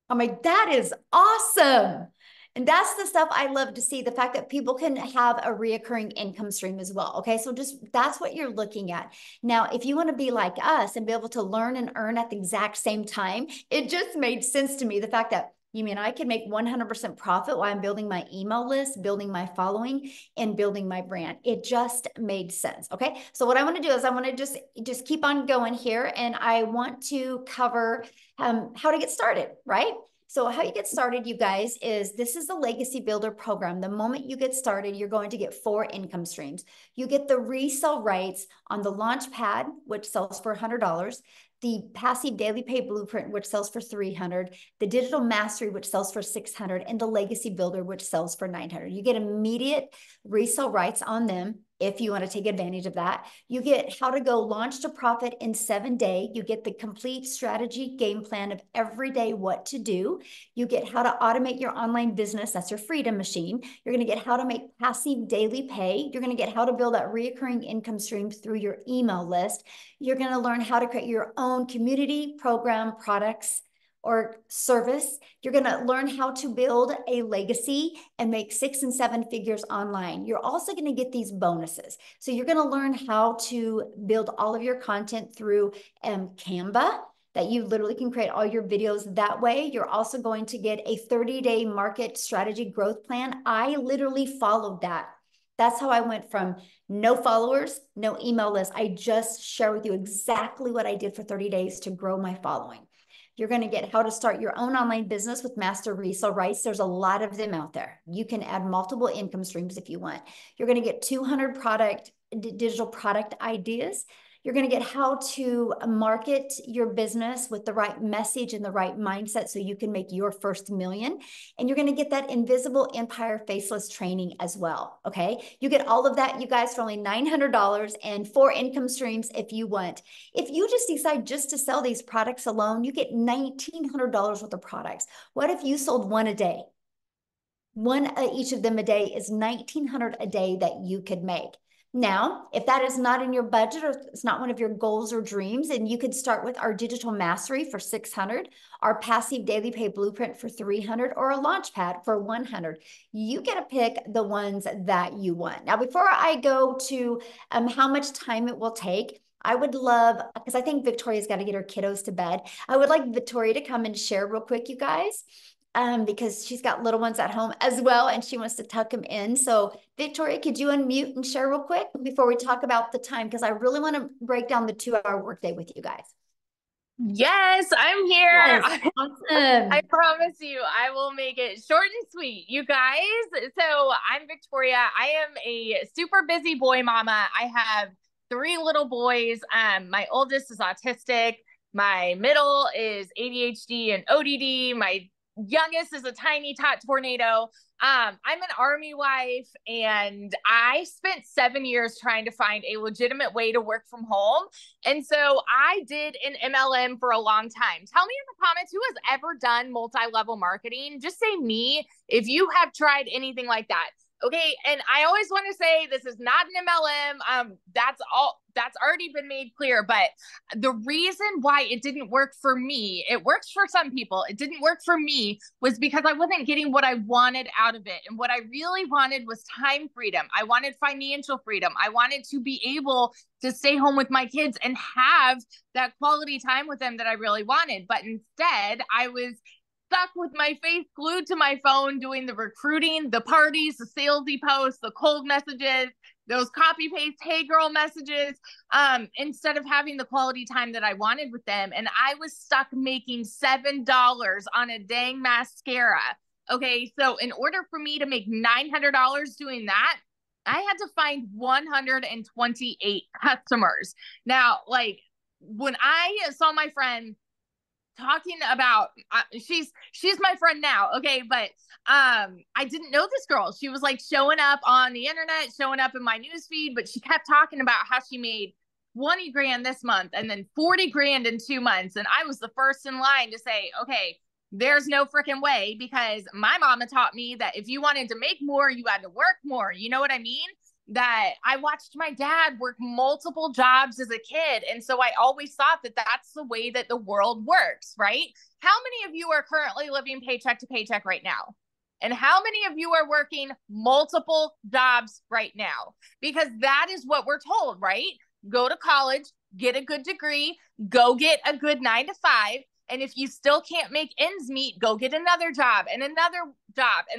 I'm like, that is awesome. And that's the stuff I love to see, the fact that people can have a reoccurring income stream as well. Okay. So just that's what you're looking at. Now, if you want to be like us and be able to learn and earn at the exact same time, it just made sense to me. The fact that you mean I can make 100% profit while I'm building my email list, building my following, and building my brand. It just made sense. Okay. So what I want to do is I want to just keep on going here, and I want to cover how to get started, right? So how you get started, you guys, is this is the Legacy Builder program. The moment you get started, you're going to get 4 income streams. You get the resale rights on the launch pad, which sells for $100, the passive daily pay blueprint, which sells for $300, the digital mastery, which sells for $600, and the Legacy Builder, which sells for $900. You get immediate resale rights on them if you want to take advantage of that. You get how to go launch to profit in 7 days. You get the complete strategy game plan of every day what to do. You get how to automate your online business. That's your freedom machine. You're going to get how to make passive daily pay. You're going to get how to build that reoccurring income stream through your email list. You're going to learn how to create your own community, program, products, or service. You're going to learn how to build a legacy and make 6 and 7 figures online. You're also going to get these bonuses. So you're going to learn how to build all of your content through Canva, that you literally can create all your videos that way. You're also going to get a 30-day market strategy growth plan. I literally followed that. That's how I went from no followers, no email list. I just share with you exactly what I did for 30 days to grow my following. You're going to get how to start your own online business with master resale rights. There's a lot of them out there. You can add multiple income streams if you want. You're going to get 200 digital product ideas. You're going to get how to market your business with the right message and the right mindset so you can make your first million. And you're going to get that invisible empire faceless training as well. Okay. You get all of that, you guys, for only $900 and 4 income streams if you want. If you just decide just to sell these products alone, you get $1,900 worth of products. What if you sold one a day? One each of them a day is $1,900 a day that you could make. Now, if that is not in your budget or it's not one of your goals or dreams, and you could start with our digital mastery for $600, our passive daily pay blueprint for $300, or a launch pad for $100. You get to pick the ones that you want. Now, before I go to how much time it will take, I would love, because I think Victoria's got to get her kiddos to bed. I would like Victoria to come and share real quick, you guys. Because she's got little ones at home as well, and she wants to tuck them in. So Victoria, could you unmute and share real quick before we talk about the time? Because I really want to break down the 2-hour workday with you guys. Yes, I'm here. Yes, awesome. I promise you, I will make it short and sweet, you guys. So I'm Victoria. I am a super busy boy mama. I have 3 little boys. My oldest is autistic. My middle is ADHD and ODD. My youngest is a tiny tot tornado. I'm an Army wife, and I spent 7 years trying to find a legitimate way to work from home. And so I did an MLM for a long time. Tell me in the comments who has ever done multi-level marketing. Just say me if you have tried anything like that. Okay. And I always want to say this is not an MLM. That's already been made clear. But the reason why it didn't work for me, it works for some people, it didn't work for me, was because I wasn't getting what I wanted out of it. And what I really wanted was time freedom. I wanted financial freedom. I wanted to be able to stay home with my kids and have that quality time with them that I really wanted. But instead, I was stuck with my face glued to my phone, doing the recruiting, the parties, the salesy posts, the cold messages, those copy paste, hey girl messages, instead of having the quality time that I wanted with them. And I was stuck making $7 on a dang mascara. Okay. So in order for me to make $900 doing that, I had to find 128 customers. Now, like when I saw my friend talking about she's my friend now, okay, but I didn't know this girl. She was like showing up on the internet, showing up in my newsfeed, but she kept talking about how she made 20 grand this month and then 40 grand in 2 months. And I was the first in line to say, okay, there's no freaking way, because my mama taught me that if you wanted to make more, you had to work more. You know what I mean? That I watched my dad work multiple jobs as a kid. And so I always thought that that's the way that the world works, right? How many of you are currently living paycheck to paycheck right now? And how many of you are working multiple jobs right now? Because that is what we're told, right? Go to college, get a good degree, go get a good 9 to 5. And if you still can't make ends meet, go get another job and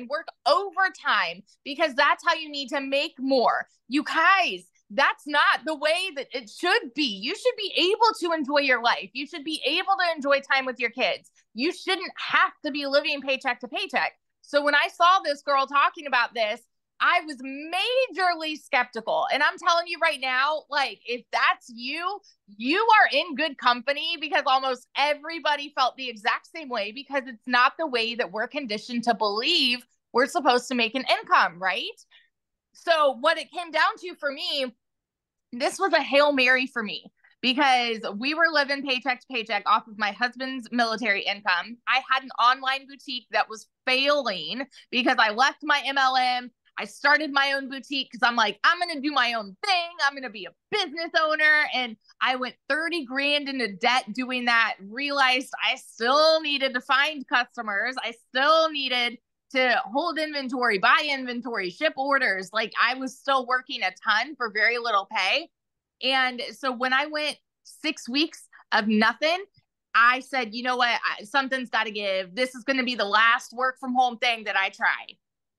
work overtime, because that's how you need to make more. You guys, that's not the way that it should be. You should be able to enjoy your life. You should be able to enjoy time with your kids. You shouldn't have to be living paycheck to paycheck. So when I saw this girl talking about this, I was majorly skeptical. And I'm telling you right now, like, if that's you, you are in good company, because almost everybody felt the exact same way, because it's not the way that we're conditioned to believe we're supposed to make an income, right? So what it came down to for me, this was a Hail Mary for me, because we were living paycheck to paycheck off of my husband's military income. I had an online boutique that was failing because I left my MLM. I started my own boutique because I'm like, I'm going to do my own thing. I'm going to be a business owner. And I went 30 grand into debt doing that, realized I still needed to find customers. I still needed to hold inventory, buy inventory, ship orders. Like, I was still working a ton for very little pay. And so when I went 6 weeks of nothing, I said, you know what? Something's got to give. This is going to be the last work from home thing that I try.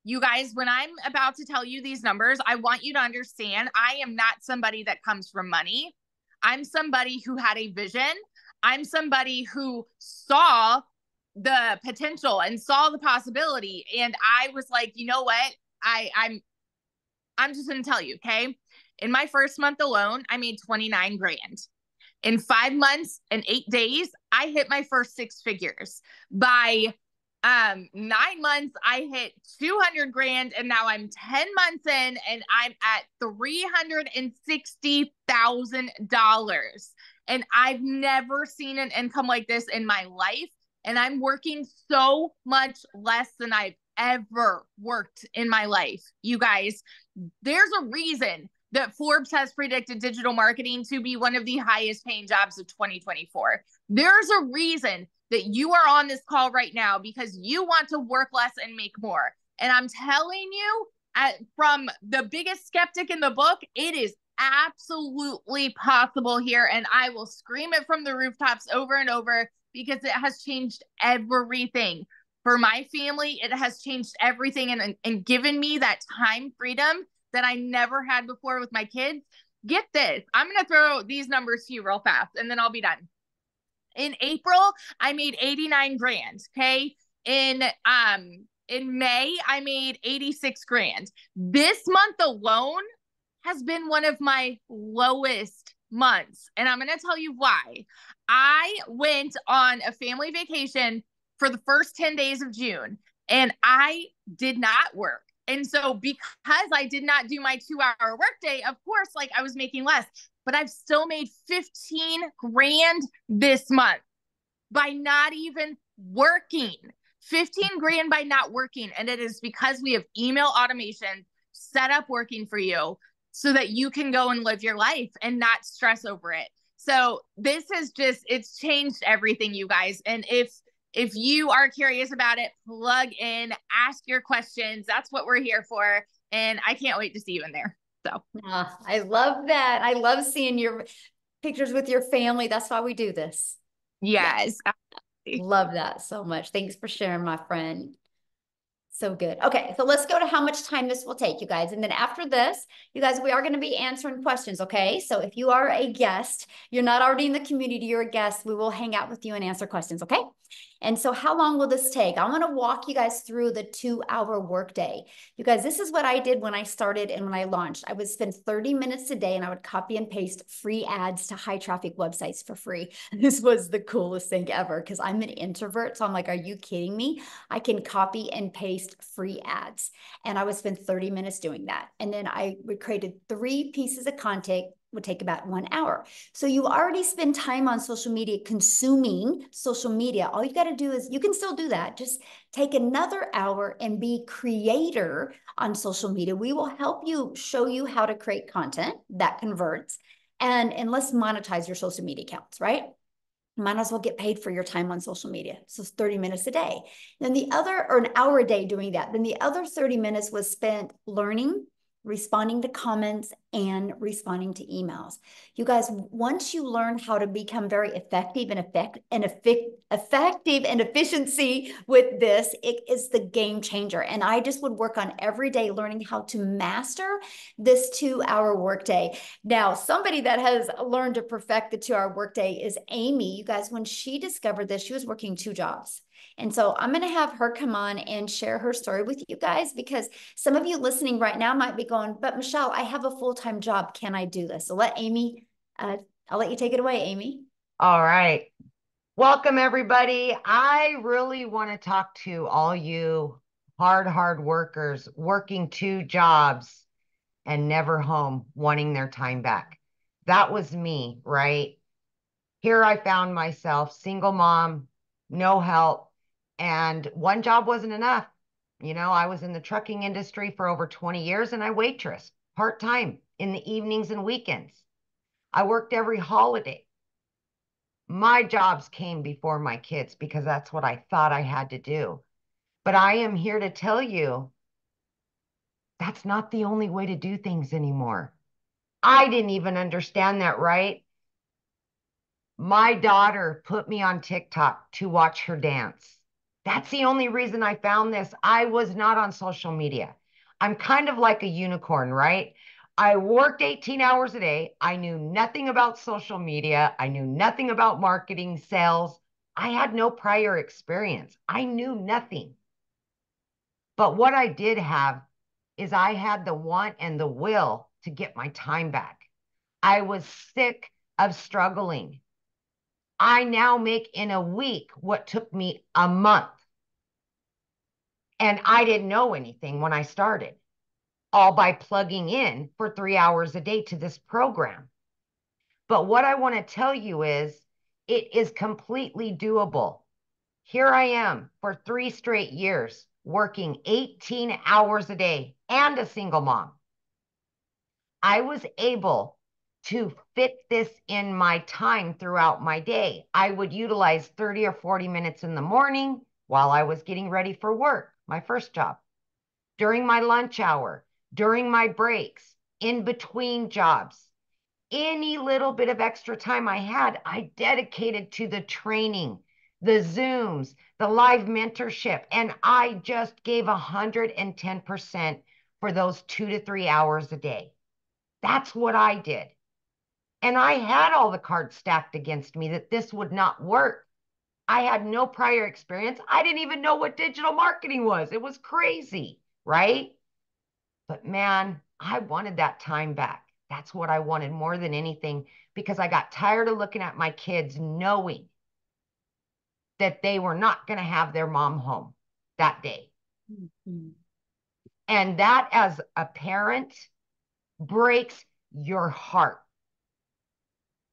You guys, when I'm about to tell you these numbers, I want you to understand I am not somebody that comes from money. I'm somebody who had a vision. I'm somebody who saw the potential and saw the possibility. And I was like, you know what? I'm just going to tell you, okay? In my first month alone, I made 29 grand. In 5 months and 8 days, I hit my first 6 figures. By 9 months, I hit 200 grand, and now I'm 10 months in and I'm at $360,000. And I've never seen an income like this in my life. And I'm working so much less than I've ever worked in my life. You guys, there's a reason that Forbes has predicted digital marketing to be one of the highest paying jobs of 2024. There's a reason that you are on this call right now, because you want to work less and make more. And I'm telling you, from the biggest skeptic in the book, it is absolutely possible here. And I will scream it from the rooftops over and over, because it has changed everything. For my family, it has changed everything and given me that time freedom that I never had before with my kids. Get this. I'm going to throw these numbers to you real fast, and then I'll be done. In April, I made 89 grand. Okay. In May, I made 86 grand. This month alone has been one of my lowest months. And I'm going to tell you why. I went on a family vacation for the first 10 days of June, and I did not work. And so because I did not do my 2-hour workday, of course, like, I was making less, but I've still made 15 grand this month by not even working. 15 grand by not working. And it is because we have email automation set up working for you so that you can go and live your life and not stress over it. So this is just, it's changed everything, you guys. And if you are curious about it, plug in, ask your questions. That's what we're here for. And I can't wait to see you in there. So I love that. I love seeing your pictures with your family. That's why we do this. yes. Love that so much. Thanks for sharing, my friend. So good. Okay, so let's go to how much time this will take, you guys. And then after this, you guys, we are going to be answering questions, okay? So if you are a guest, you're not already in the community, you're a guest, we will hang out with you and answer questions, okay? And so how long will this take? I want to walk you guys through the 2-hour workday. You guys, this is what I did when I started and when I launched. I would spend 30 minutes a day and I would copy and paste free ads to high traffic websites for free. This was the coolest thing ever because I'm an introvert. So I'm like, are you kidding me? I can copy and paste free ads. And I would spend 30 minutes doing that. And then I created 3 pieces of content, would take about 1 hour. So you already spend time on social media, consuming social media. All you got to do is, you can still do that. Just take another hour and be creator on social media. We will help you, show you how to create content that converts, and let's monetize your social media accounts, right? might as well get paid for your time on social media. So it's 30 minutes a day. Then the other, or an hour a day doing that. Then the other 30 minutes was spent learning, responding to comments, and responding to emails. You guys, once you learn how to become very effective and efficiency with this, it is the game changer. And I just would work on every day learning how to master this 2-hour workday. Now, somebody that has learned to perfect the 2-hour workday is Amy. You guys, when she discovered this, she was working 2 jobs. And so I'm going to have her come on and share her story with you guys, because some of you listening right now might be going, but Michelle, I have a full-time job. Can I do this? So let Amy, I'll let you take it away, Amy. All right. Welcome, everybody. I really want to talk to all you hard workers working 2 jobs and never home, wanting their time back. That was me, right? Here I found myself, single mom, no help, and 1 job wasn't enough. You know, I was in the trucking industry for over 20 years and I waitressed part-time in the evenings and weekends. I worked every holiday. My jobs came before my kids because that's what I thought I had to do. But I am here to tell you that's not the only way to do things anymore. I didn't even understand that, right? My daughter put me on TikTok to watch her dance. That's the only reason I found this. I was not on social media. I'm kind of like a unicorn, right? I worked 18 hours a day. I knew nothing about social media. I knew nothing about marketing, sales. I had no prior experience. I knew nothing. But what I did have is I had the want and the will to get my time back. I was sick of struggling. I now make in a week what took me a month. And I didn't know anything when I started, all by plugging in for 3 hours a day to this program. But what I want to tell you is it is completely doable. Here I am for 3 straight years, working 18 hours a day and a single mom. I was able to fit this in my time throughout my day. I would utilize 30 or 40 minutes in the morning while I was getting ready for work, my first job, during my lunch hour, during my breaks, in between jobs. Any little bit of extra time I had, I dedicated to the training, the Zooms, the live mentorship, and I just gave 110% for those 2 to 3 hours a day. That's what I did. And I had all the cards stacked against me that this would not work. I had no prior experience. I didn't even know what digital marketing was. It was crazy, right? But man, I wanted that time back. That's what I wanted more than anything, because I got tired of looking at my kids knowing that they were not going to have their mom home that day. Mm-hmm. And that, as a parent, breaks your heart.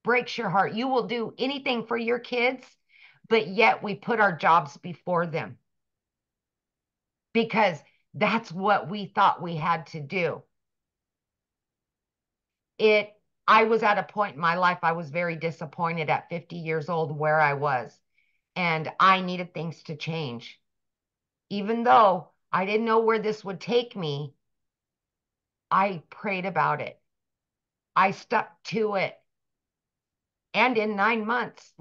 Breaks your heart. You will do anything for your kids, but yet we put our jobs before them because that's what we thought we had to do. I was at a point in my life, I was very disappointed at 50 years old where I was, and I needed things to change. Even though I didn't know where this would take me, I prayed about it. I stuck to it. And in 9 months,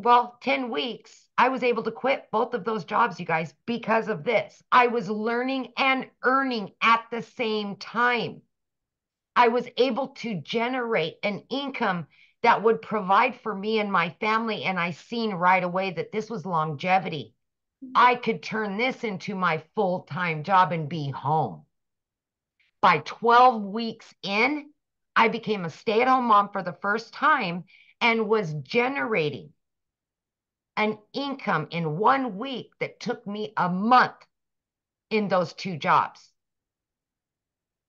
10 weeks, I was able to quit both of those jobs, you guys, because of this. I was learning and earning at the same time. I was able to generate an income that would provide for me and my family. And I seen right away that this was longevity. I could turn this into my full-time job and be home. By 12 weeks in, I became a stay-at-home mom for the first time and was generating an income in 1 week that took me a month in those 2 jobs.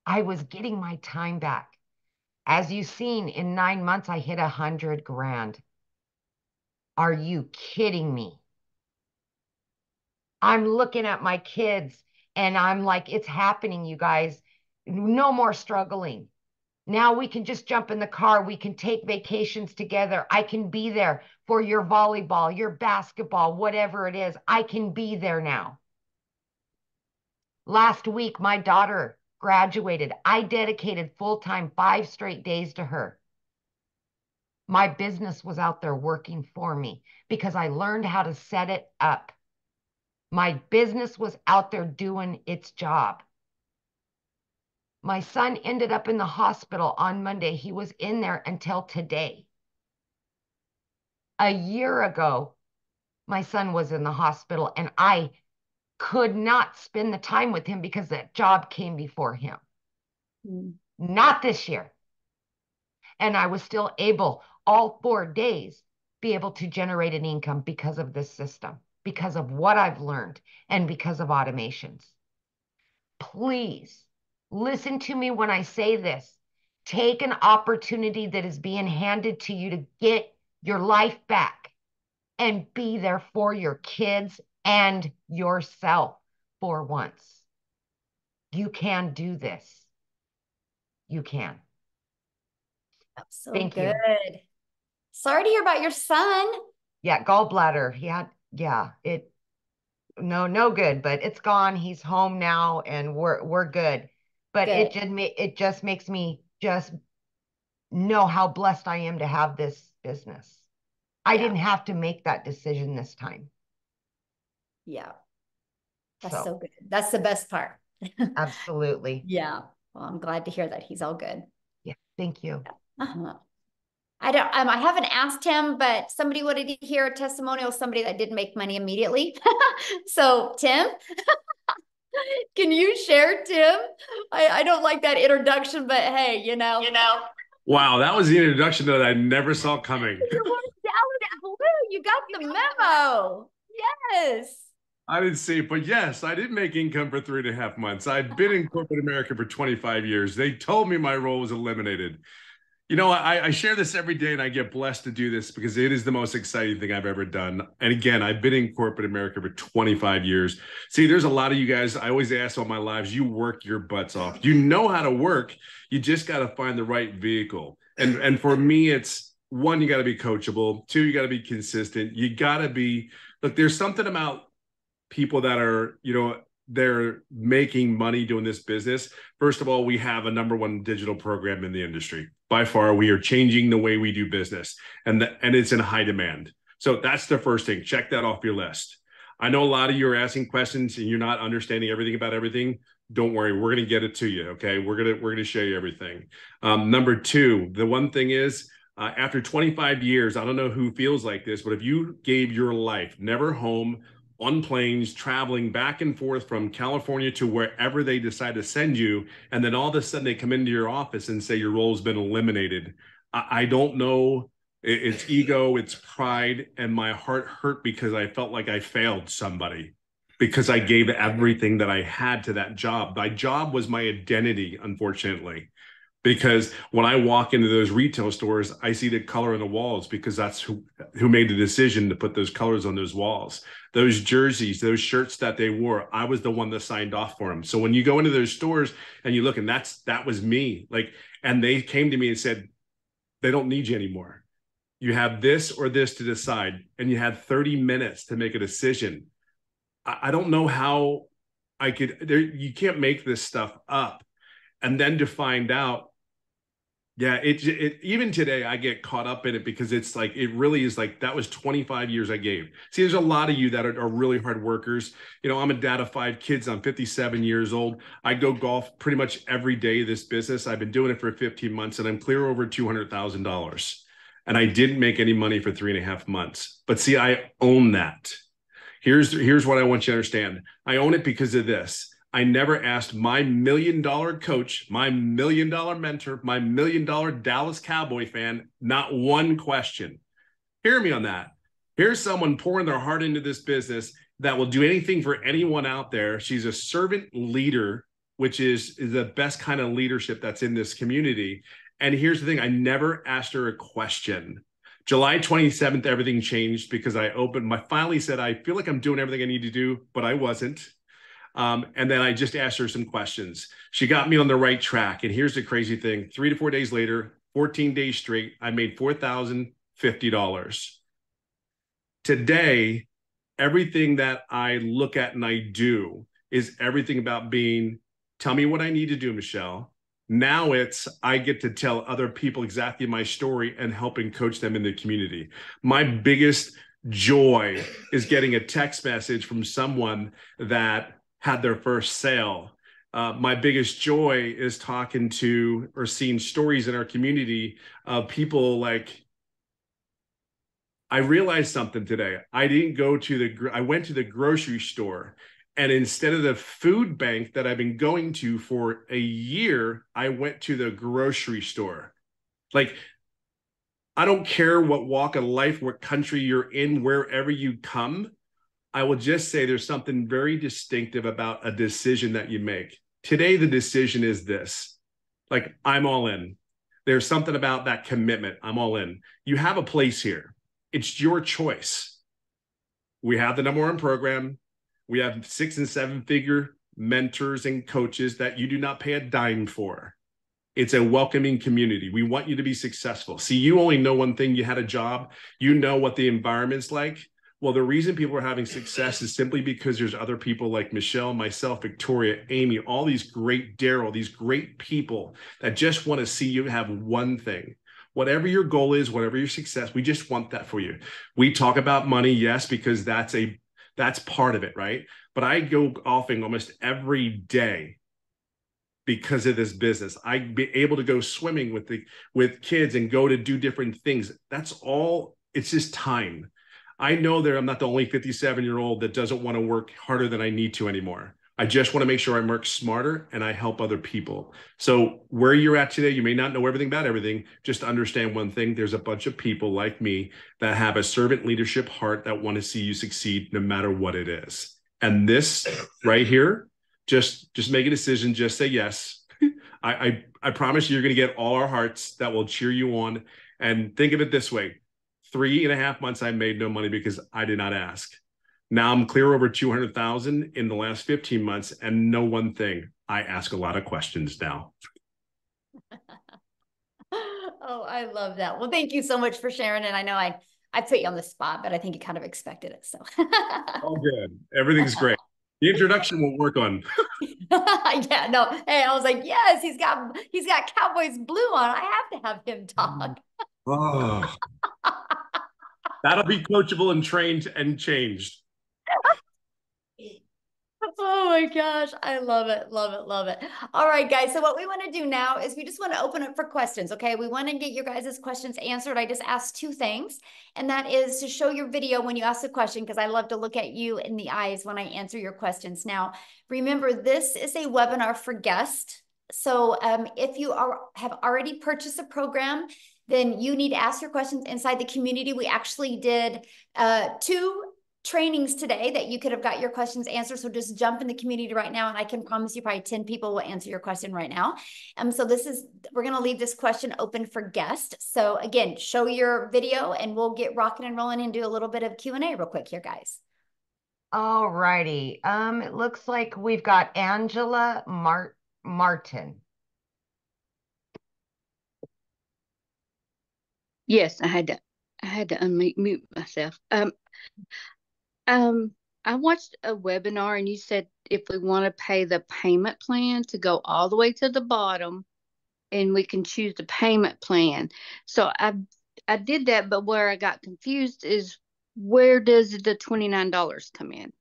I was getting my time back. As you've seen, in 9 months, I hit 100 grand. Are you kidding me? I'm looking at my kids and I'm like, it's happening, you guys. No more struggling. Now we can just jump in the car. We can take vacations together. I can be there for your volleyball, your basketball, whatever it is. I can be there now. Last week, my daughter graduated. I dedicated full-time 5 straight days to her. My business was out there working for me because I learned how to set it up. My business was out there doing its job. My son ended up in the hospital on Monday. He was in there until today. A year ago, my son was in the hospital and I could not spend the time with him because that job came before him. Not this year. And I was still able, all 4 days, be able to generate an income because of this system, because of what I've learned, and because of automations. Please listen to me when I say this. Take an opportunity that is being handed to you to get your life back and be there for your kids and yourself for once. You can do this. You can. That's so Thank good. you. Sorry to hear about your son. Yeah, gallbladder. No good, but it's gone. He's home now and we're good. But Good. it just makes me just know how blessed I am to have this business. I didn't have to make that decision this time. Yeah. That's so good. That's the best part. Absolutely. Yeah. Well, I'm glad to hear that he's all good. Yeah. Thank you. Uh-huh. I haven't asked him, but somebody wanted to hear a testimonial, somebody that didn't make money immediately. So Tim, can you share, Tim? I don't like that introduction, but hey, you know. Wow, that was the introduction that I never saw coming. You were down blue. You got the memo. Yes. I didn't see it, but yes, I did make income for 3.5 months. I've been in corporate America for 25 years. They told me my role was eliminated. You know, I share this every day and I get blessed to do this because it is the most exciting thing I've ever done. And again, I've been in corporate America for 25 years. See, there's a lot of you guys, I always ask all my lives, you work your butts off. You know how to work. You just got to find the right vehicle. And for me, it's one, you got to be coachable. Two, you got to be consistent. You got to be, look, there's something about people that are, they're making money doing this business. First of all, we have a #1 digital program in the industry. By far, we are changing the way we do business, and it's in high demand. So that's the first thing. Check that off your list. I know a lot of you are asking questions and you're not understanding everything about everything. Don't worry, we're going to get it to you. Okay, we're gonna show you everything. #2, the one thing is, after 25 years, I don't know who feels like this, but if you gave your life never home, on planes, traveling back and forth from California to wherever they decide to send you, and then all of a sudden they come into your office and say your role's been eliminated. I don't know. It's ego, it's pride, and my heart hurt because I felt like I failed somebody because I gave everything that I had to that job. My job was my identity, unfortunately. Because when I walk into those retail stores, I see the color on the walls because that's who made the decision to put those colors on those walls. Those jerseys, those shirts that they wore, I was the one that signed off for them. So when you go into those stores and you look, and that was me. And they came to me and said, they don't need you anymore. You have this or this to decide. And you had 30 minutes to make a decision. I don't know how you can't make this stuff up. And then to find out, yeah, it even today I get caught up in it because it's like, it really is like, that was 25 years I gave. See, there's a lot of you that are really hard workers. I'm a dad of 5 kids. I'm 57 years old. I go golf pretty much every day of this business. I've been doing it for 15 months and I'm clear over $200,000. And I didn't make any money for 3.5 months. But see, I own that. Here's what I want you to understand. I own it because of this. I never asked my $1 million coach, my $1 million mentor, my $1 million Dallas Cowboy fan, not one question. Hear me on that. Here's someone pouring their heart into this business that will do anything for anyone out there. She's a servant leader, which is the best kind of leadership that's in this community. And here's the thing. I never asked her a question. July 27th, everything changed because I finally said, I feel like I'm doing everything I need to do, but I wasn't. And then I just asked her some questions. She got me on the right track. And here's the crazy thing: 3 to 4 days later, 14 days straight, I made $4,050. Today, everything that I look at and I do is everything about being, tell me what I need to do, Michelle. Now it's, I get to tell other people exactly my story and helping coach them in the community. My biggest joy is getting a text message from someone that had their first sale. My biggest joy is talking to or seeing stories in our community of people like, I realized something today. I went to the grocery store, and instead of the food bank that I've been going to for a year, I went to the grocery store. Like, I don't care what walk of life, what country you're in, wherever you come. I will just say there's something very distinctive about a decision that you make. Today, the decision is this: like, I'm all in. There's something about that commitment. I'm all in. You have a place here. It's your choice. We have the #1 program. We have 6 and 7 figure mentors and coaches that you do not pay a dime for. It's a welcoming community. We want you to be successful. See, you only know one thing. You had a job. You know what the environment's like. Well, the reason people are having success is simply because there's other people like Michelle, myself, Victoria, Amy, all these great Daryl, these great people that just want to see you have one thing. Whatever your goal is, whatever your success, we just want that for you. We talk about money, yes, because that's part of it, right? But I go golfing almost every day because of this business. I'd be able to go swimming with kids and go to do different things. That's all. It's just time. I know that I'm not the only 57-year-old that doesn't want to work harder than I need to anymore. I just want to make sure I work smarter and I help other people. So where you're at today, you may not know everything about everything. Just understand one thing: there's a bunch of people like me that have a servant leadership heart that want to see you succeed no matter what it is. And this right here, just make a decision. Just say yes. I promise you're going to get all our hearts that will cheer you on. And think of it this way: 3.5 months, I made no money because I did not ask. Now I'm clear over 200,000 in the last 15 months, and know one thing: I ask a lot of questions now. Oh, I love that. Well, thank you so much for sharing. And I know I put you on the spot, but I think you kind of expected it. So All good. Everything's great. The introduction will work on. yeah, no. Hey, I was like, yes, he's got Cowboys blue on. I have to have him talk. Oh, that'll be coachable and trained and changed. Oh my gosh, I love it, love it, love it. All right, guys. So what we want to do now is we just want to open up for questions. Okay, we want to get your guys' questions answered. I just asked 2 things, and that is to show your video when you ask the question, because I love to look at you in the eyes when I answer your questions. Now, remember, this is a webinar for guests. So if you have already purchased a program, then you need to ask your questions inside the community. We actually did 2 trainings today that you could have got your questions answered. So just jump in the community right now, and I can promise you probably 10 people will answer your question right now. So we're going to leave this question open for guests. So again, show your video and we'll get rocking and rolling and do a little bit of Q&A real quick here, guys. All righty. It looks like we've got Angela Martin. Yes, I had to unmute myself. I watched a webinar and you said if we want to pay the payment plan to go all the way to the bottom, and we can choose the payment plan. So I did that, but where I got confused is, where does the $29 come in?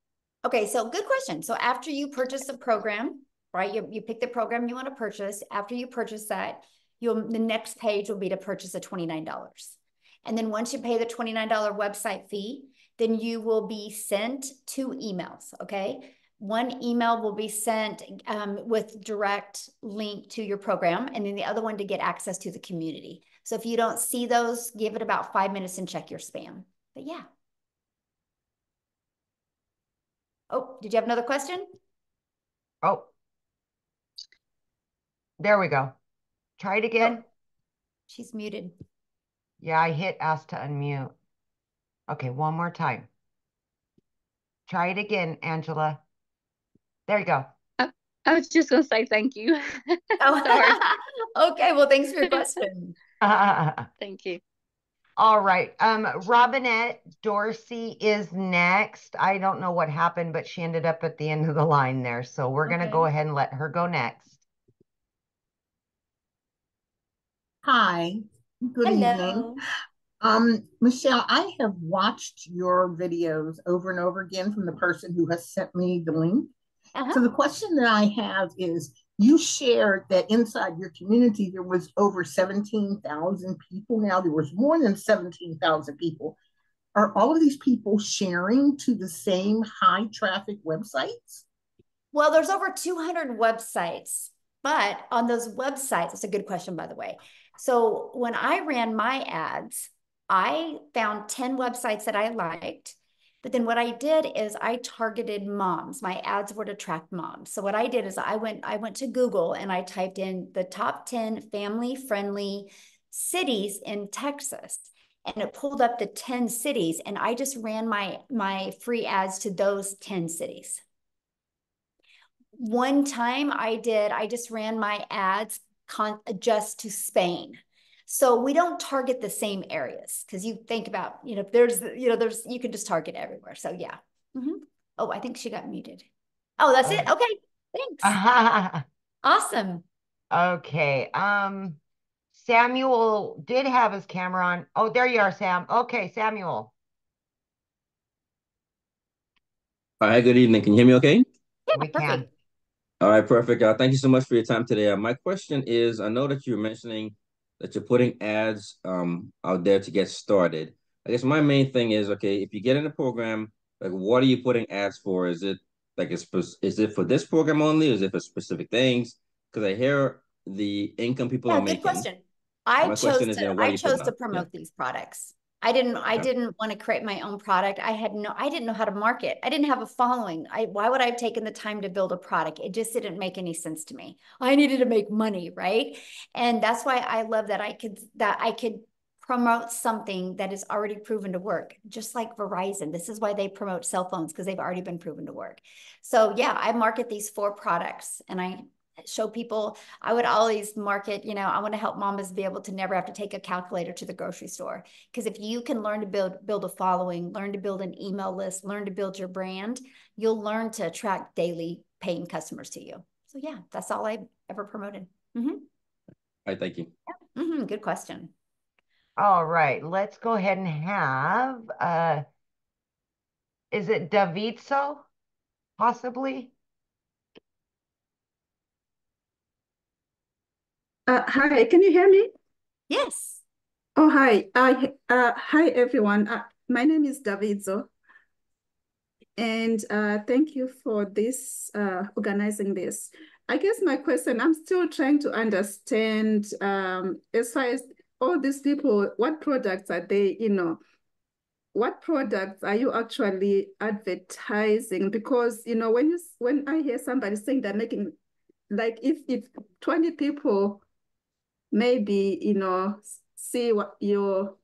Okay, so good question. So after you purchase a program, right? You pick the program you want to purchase. After you purchase that, the next page will be to purchase a $29. And then once you pay the $29 website fee, then you will be sent 2 emails, okay? One email will be sent with direct link to your program, and then the other one to get access to the community. So if you don't see those, give it about 5 minutes and check your spam. But yeah. Oh, did you have another question? Oh, there we go. Try it again. Oh, she's muted. Yeah, I hit ask to unmute. Okay, one more time. Try it again, Angela. There you go. I was just going to say thank you. Oh, Sorry. okay. Well, thanks for your question. Thank you. All right. Robinette Dorsey is next. I don't know what happened, but she ended up at the end of the line there. So we're going to go ahead and let her go next. Hi, good Hello. evening. Michelle, I have watched your videos over and over again from the person who has sent me the link. Uh-huh. So the question that I have is, you shared that inside your community, there was over 17,000 people. Now there was more than 17,000 people. Are all of these people sharing to the same high traffic websites? Well, there's over 200 websites, but on those websites, it's a good question, by the way. So when I ran my ads, I found 10 websites that I liked. But then what I did is I targeted moms. My ads were to attract moms. So what I did is I went to Google and I typed in the top 10 family-friendly cities in Texas. And it pulled up the 10 cities, and I just ran my free ads to those 10 cities. One time I just ran my ads just to Spain. So we don't target the same areas because you think about, you can just target everywhere. So yeah. Oh, I think she got muted. Oh, that's it. Okay. Thanks. Awesome. Okay. Samuel did have his camera on. Oh, there you are, Sam. Okay, Samuel. Hi, good evening. Can you hear me okay? Yeah, We perfect. can. All right, perfect. Thank you so much for your time today. My question is, I know that you're mentioning that you're putting ads out there to get started. I guess my main thing is, okay, if you get in a program, like what are you putting ads for? Is it like is it for this program only? Is it for specific things? Because I hear the income people Yeah, are good making. question. My question is, what I are you putting chose to out? Yeah. promote these products. I didn't want to create my own product. I didn't know how to market. I didn't have a following. Why would I have taken the time to build a product? It just didn't make any sense to me. I needed to make money, right? And that's why I love that I could promote something that is already proven to work, just like Verizon. This is why they promote cell phones, because they've already been proven to work. So yeah, I market these 4 products and I show people. I would always market, I want to help mamas be able to never have to take a calculator to the grocery store. Because if you can learn to build a following, learn to build an email list, learn to build your brand, you'll learn to attract daily paying customers to you. So yeah, that's all I ever promoted. All right, thank you. Yeah. Good question. All right, let's go ahead and have, is it Davidso, possibly? Hi, can you hear me? Yes. Oh, hi. Hi, everyone. My name is Davidzo, and thank you for this, organizing this. I guess my question, I'm still trying to understand, as far as all these people, what products are they, what products are you actually advertising? Because, when I hear somebody saying they're making, like if 20 people maybe see what your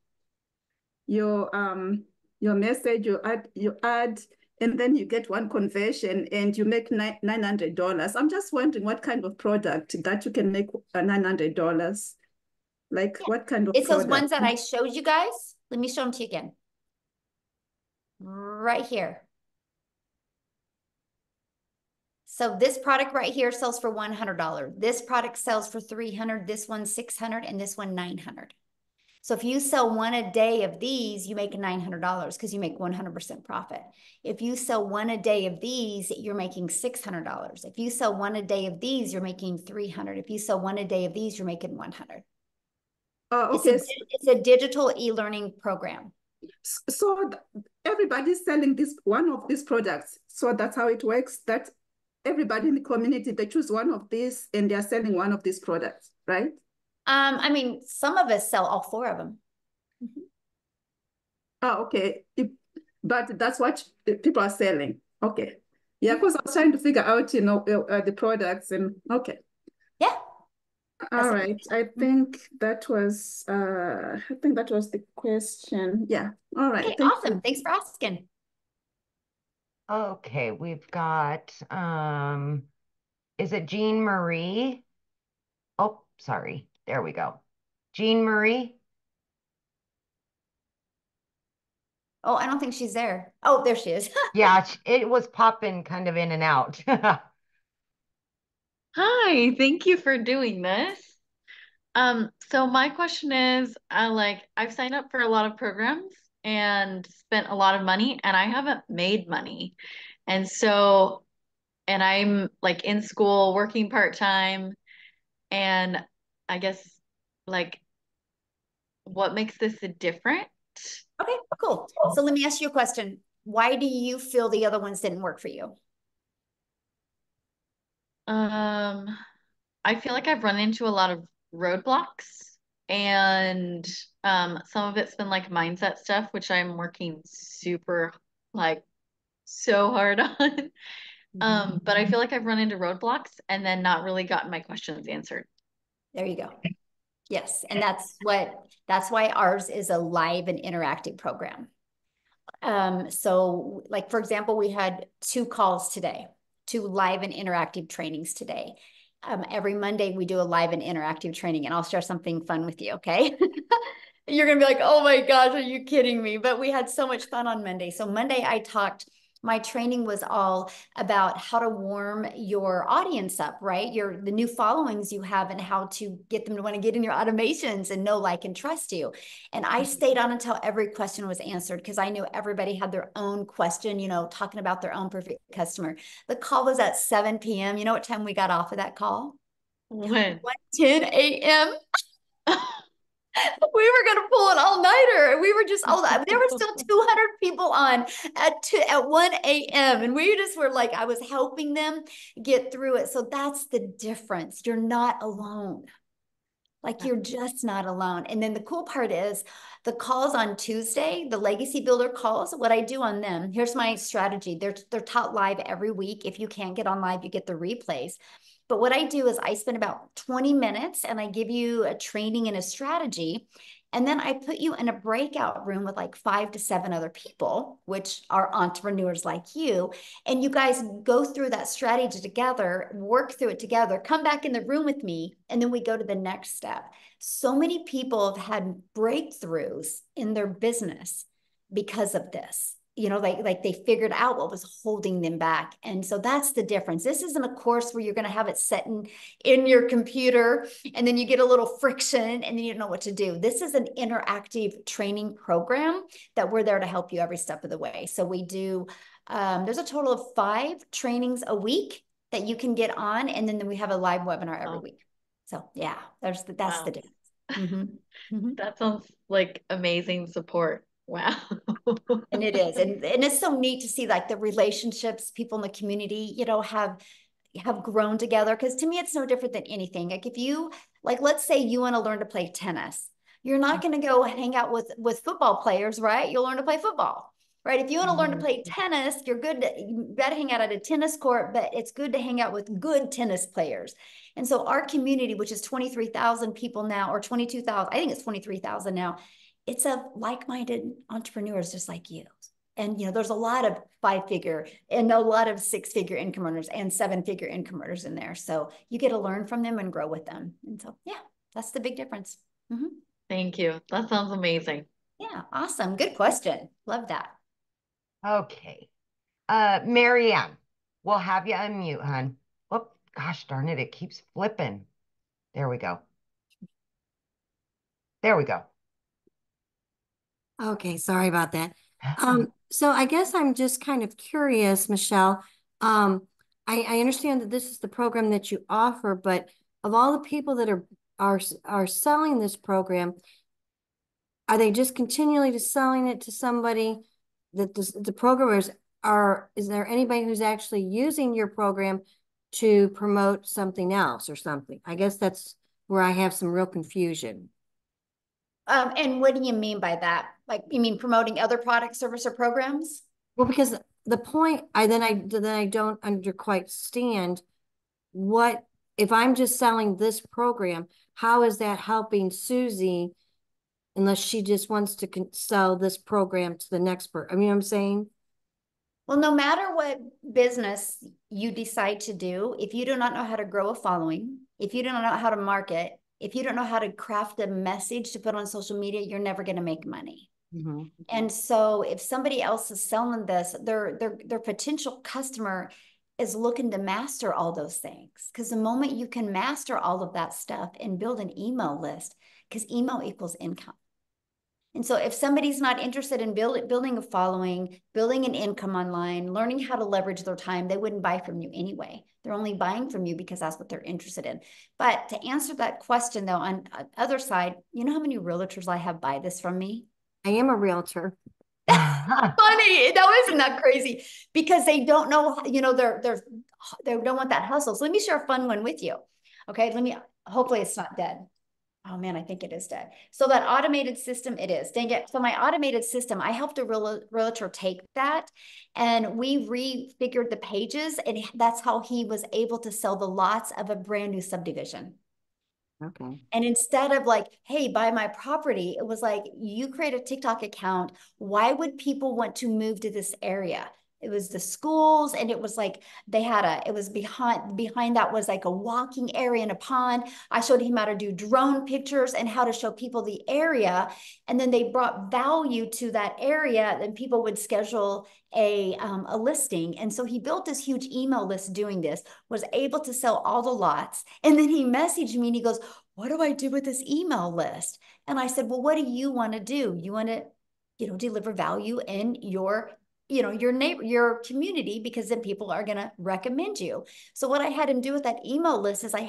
message, you add and then you get one conversion and you make $900. I'm just wondering what kind of product that you can make $900, like what kind of It's those product? ones that I showed you guys. Let me show them to you again. Right here. So this product right here sells for $100. This product sells for $300. This one $600, and this one $900. So if you sell one a day of these, you make $900 because you make 100% profit. If you sell one a day of these, you're making $600. If you sell one a day of these, you're making $300. If you sell one a day of these, you're making $100. Okay. It's a digital e-learning program. So everybody's selling one of these products. So that's how it works, that everybody in the community, they choose one of these and they're selling one of these products, right? I mean, some of us sell all 4 of them. Oh, okay. But that's what people are selling. Okay. Yeah, because I was trying to figure out, the products and okay. Yeah. All right. I think that was the question. Yeah. All right. Okay, Thank awesome. you. Thanks for asking. Okay, we've got is it Jean Marie? Oh, sorry. There we go. Jean Marie. Oh, I don't think she's there. Oh, there she is. Yeah, it was popping kind of in and out. Hi, thank you for doing this. So my question is, I've signed up for a lot of programs and spent a lot of money and I haven't made money. And so, and I'm like in school working part-time and I guess like what makes this a different? Okay, cool. So let me ask you a question. Why do you feel the other ones didn't work for you? Um, I feel like I've run into a lot of roadblocks and some of it's been like mindset stuff, which I'm working super like so hard on. But I feel like I've run into roadblocks and then not really gotten my questions answered. There you go. Yes, and that's why ours is a live and interactive program. So like, for example, we had 2 calls today, 2 live and interactive trainings today. Every Monday we do a live and interactive training, and I'll share something fun with you, okay? You're gonna be like, oh my gosh, are you kidding me? But we had so much fun on Monday. So Monday my training was all about how to warm your audience up, right? The new followings you have and how to get them to want to get in your automations and know, like, and trust you. And I stayed on until every question was answered because I knew everybody had their own question, talking about their own perfect customer. The call was at 7 p.m. You know what time we got off of that call? When? 1:10 a.m. We were going to pull an all-nighter. We were just there were still 200 people on at 1 a.m. And we just were like, I was helping them get through it. So that's the difference. You're not alone. Like, you're just not alone. And then the cool part is the calls on Tuesday, the Legacy Builder calls, what I do on them, here's my strategy. They're taught live every week. If you can't get on live, you get the replays. But what I do is I spend about 20 minutes and I give you a training and a strategy. And then I put you in a breakout room with like 5 to 7 other people, which are entrepreneurs like you. And you guys go through that strategy together, work through it together, come back in the room with me, and then we go to the next step. So many people have had breakthroughs in their business because of this. Like they figured out what was holding them back. And so that's the difference. This isn't a course where you're going to have it set in your computer and then you get a little friction and then you don't know what to do. This is an interactive training program that we're there to help you every step of the way. So we do, there's a total of 5 trainings a week that you can get on. And then we have a live webinar every week. So yeah, that's the difference. Mm-hmm. Mm-hmm. That sounds like amazing support. Wow. And it is. And it's so neat to see like the relationships people in the community, have grown together. Because to me, it's no different than anything. Like, if you, like, let's say you want to learn to play tennis, you're not going to go hang out with football players, right? You'll learn to play football, right? If you want to learn to play tennis, you got to hang out at a tennis court, but it's good to hang out with good tennis players. And so our community, which is 23,000 people now, or 22,000, I think it's 23,000 now, it's of like-minded entrepreneurs just like you. And there's a lot of 5-figure and a lot of 6-figure income earners and 7-figure income earners in there. So you get to learn from them and grow with them. And so, yeah, that's the big difference. Mm-hmm. Thank you. That sounds amazing. Yeah, awesome. Good question. Love that. Okay. Marianne, we'll have you unmute, hon. Oh, gosh darn it. It keeps flipping. There we go. There we go. Okay, sorry about that. So I guess I'm just kind of curious, Michelle. I understand that this is the program that you offer, but of all the people that are selling this program, are they just continually just selling it to somebody that the programmers is there anybody who's actually using your program to promote something else or something? I guess that's where I have some real confusion. And what do you mean by that? Like, you mean promoting other products, service, or programs? Well, because the point I don't quite stand what if I'm just selling this program, how is that helping Susie unless she just wants to sell this program to the next person? I mean, what I'm saying? Well, no matter what business you decide to do, if you do not know how to grow a following, if you don't know how to market, if you don't know how to craft a message to put on social media, you're never going to make money. Mm-hmm. And so if somebody else is selling this, their potential customer is looking to master all those things. Because the moment you can master all of that stuff and build an email list, because email equals income. And so if somebody's not interested in building a following, building an income online, learning how to leverage their time, they wouldn't buy from you anyway. They're only buying from you because that's what they're interested in. But to answer that question though, on the other side, you know how many realtors I have buy this from me? I am a realtor. Funny. No, isn't that crazy? Because they don't know, they don't want that hustle. So let me share a fun one with you. Okay. Hopefully it's not dead. Oh man, I think it is dead. So that automated system, it is. Dang it. So my automated system, I helped a realtor take that and we refigured the pages, and that's how he was able to sell the lots of a brand new subdivision. Okay. And instead of like, hey, buy my property, it was like, you create a TikTok account. Why would people want to move to this area? It was the schools, and it was like it was behind that was like a walking area and a pond. I showed him how to do drone pictures and how to show people the area. And then they brought value to that area, and people would schedule a listing. And so he built this huge email list doing this, was able to sell all the lots. And then he messaged me and he goes, what do I do with this email list? And I said, well, what do you want to do? You want to, deliver value in your your neighbor, your community, because then people are going to recommend you. So what I had him do with that email list is I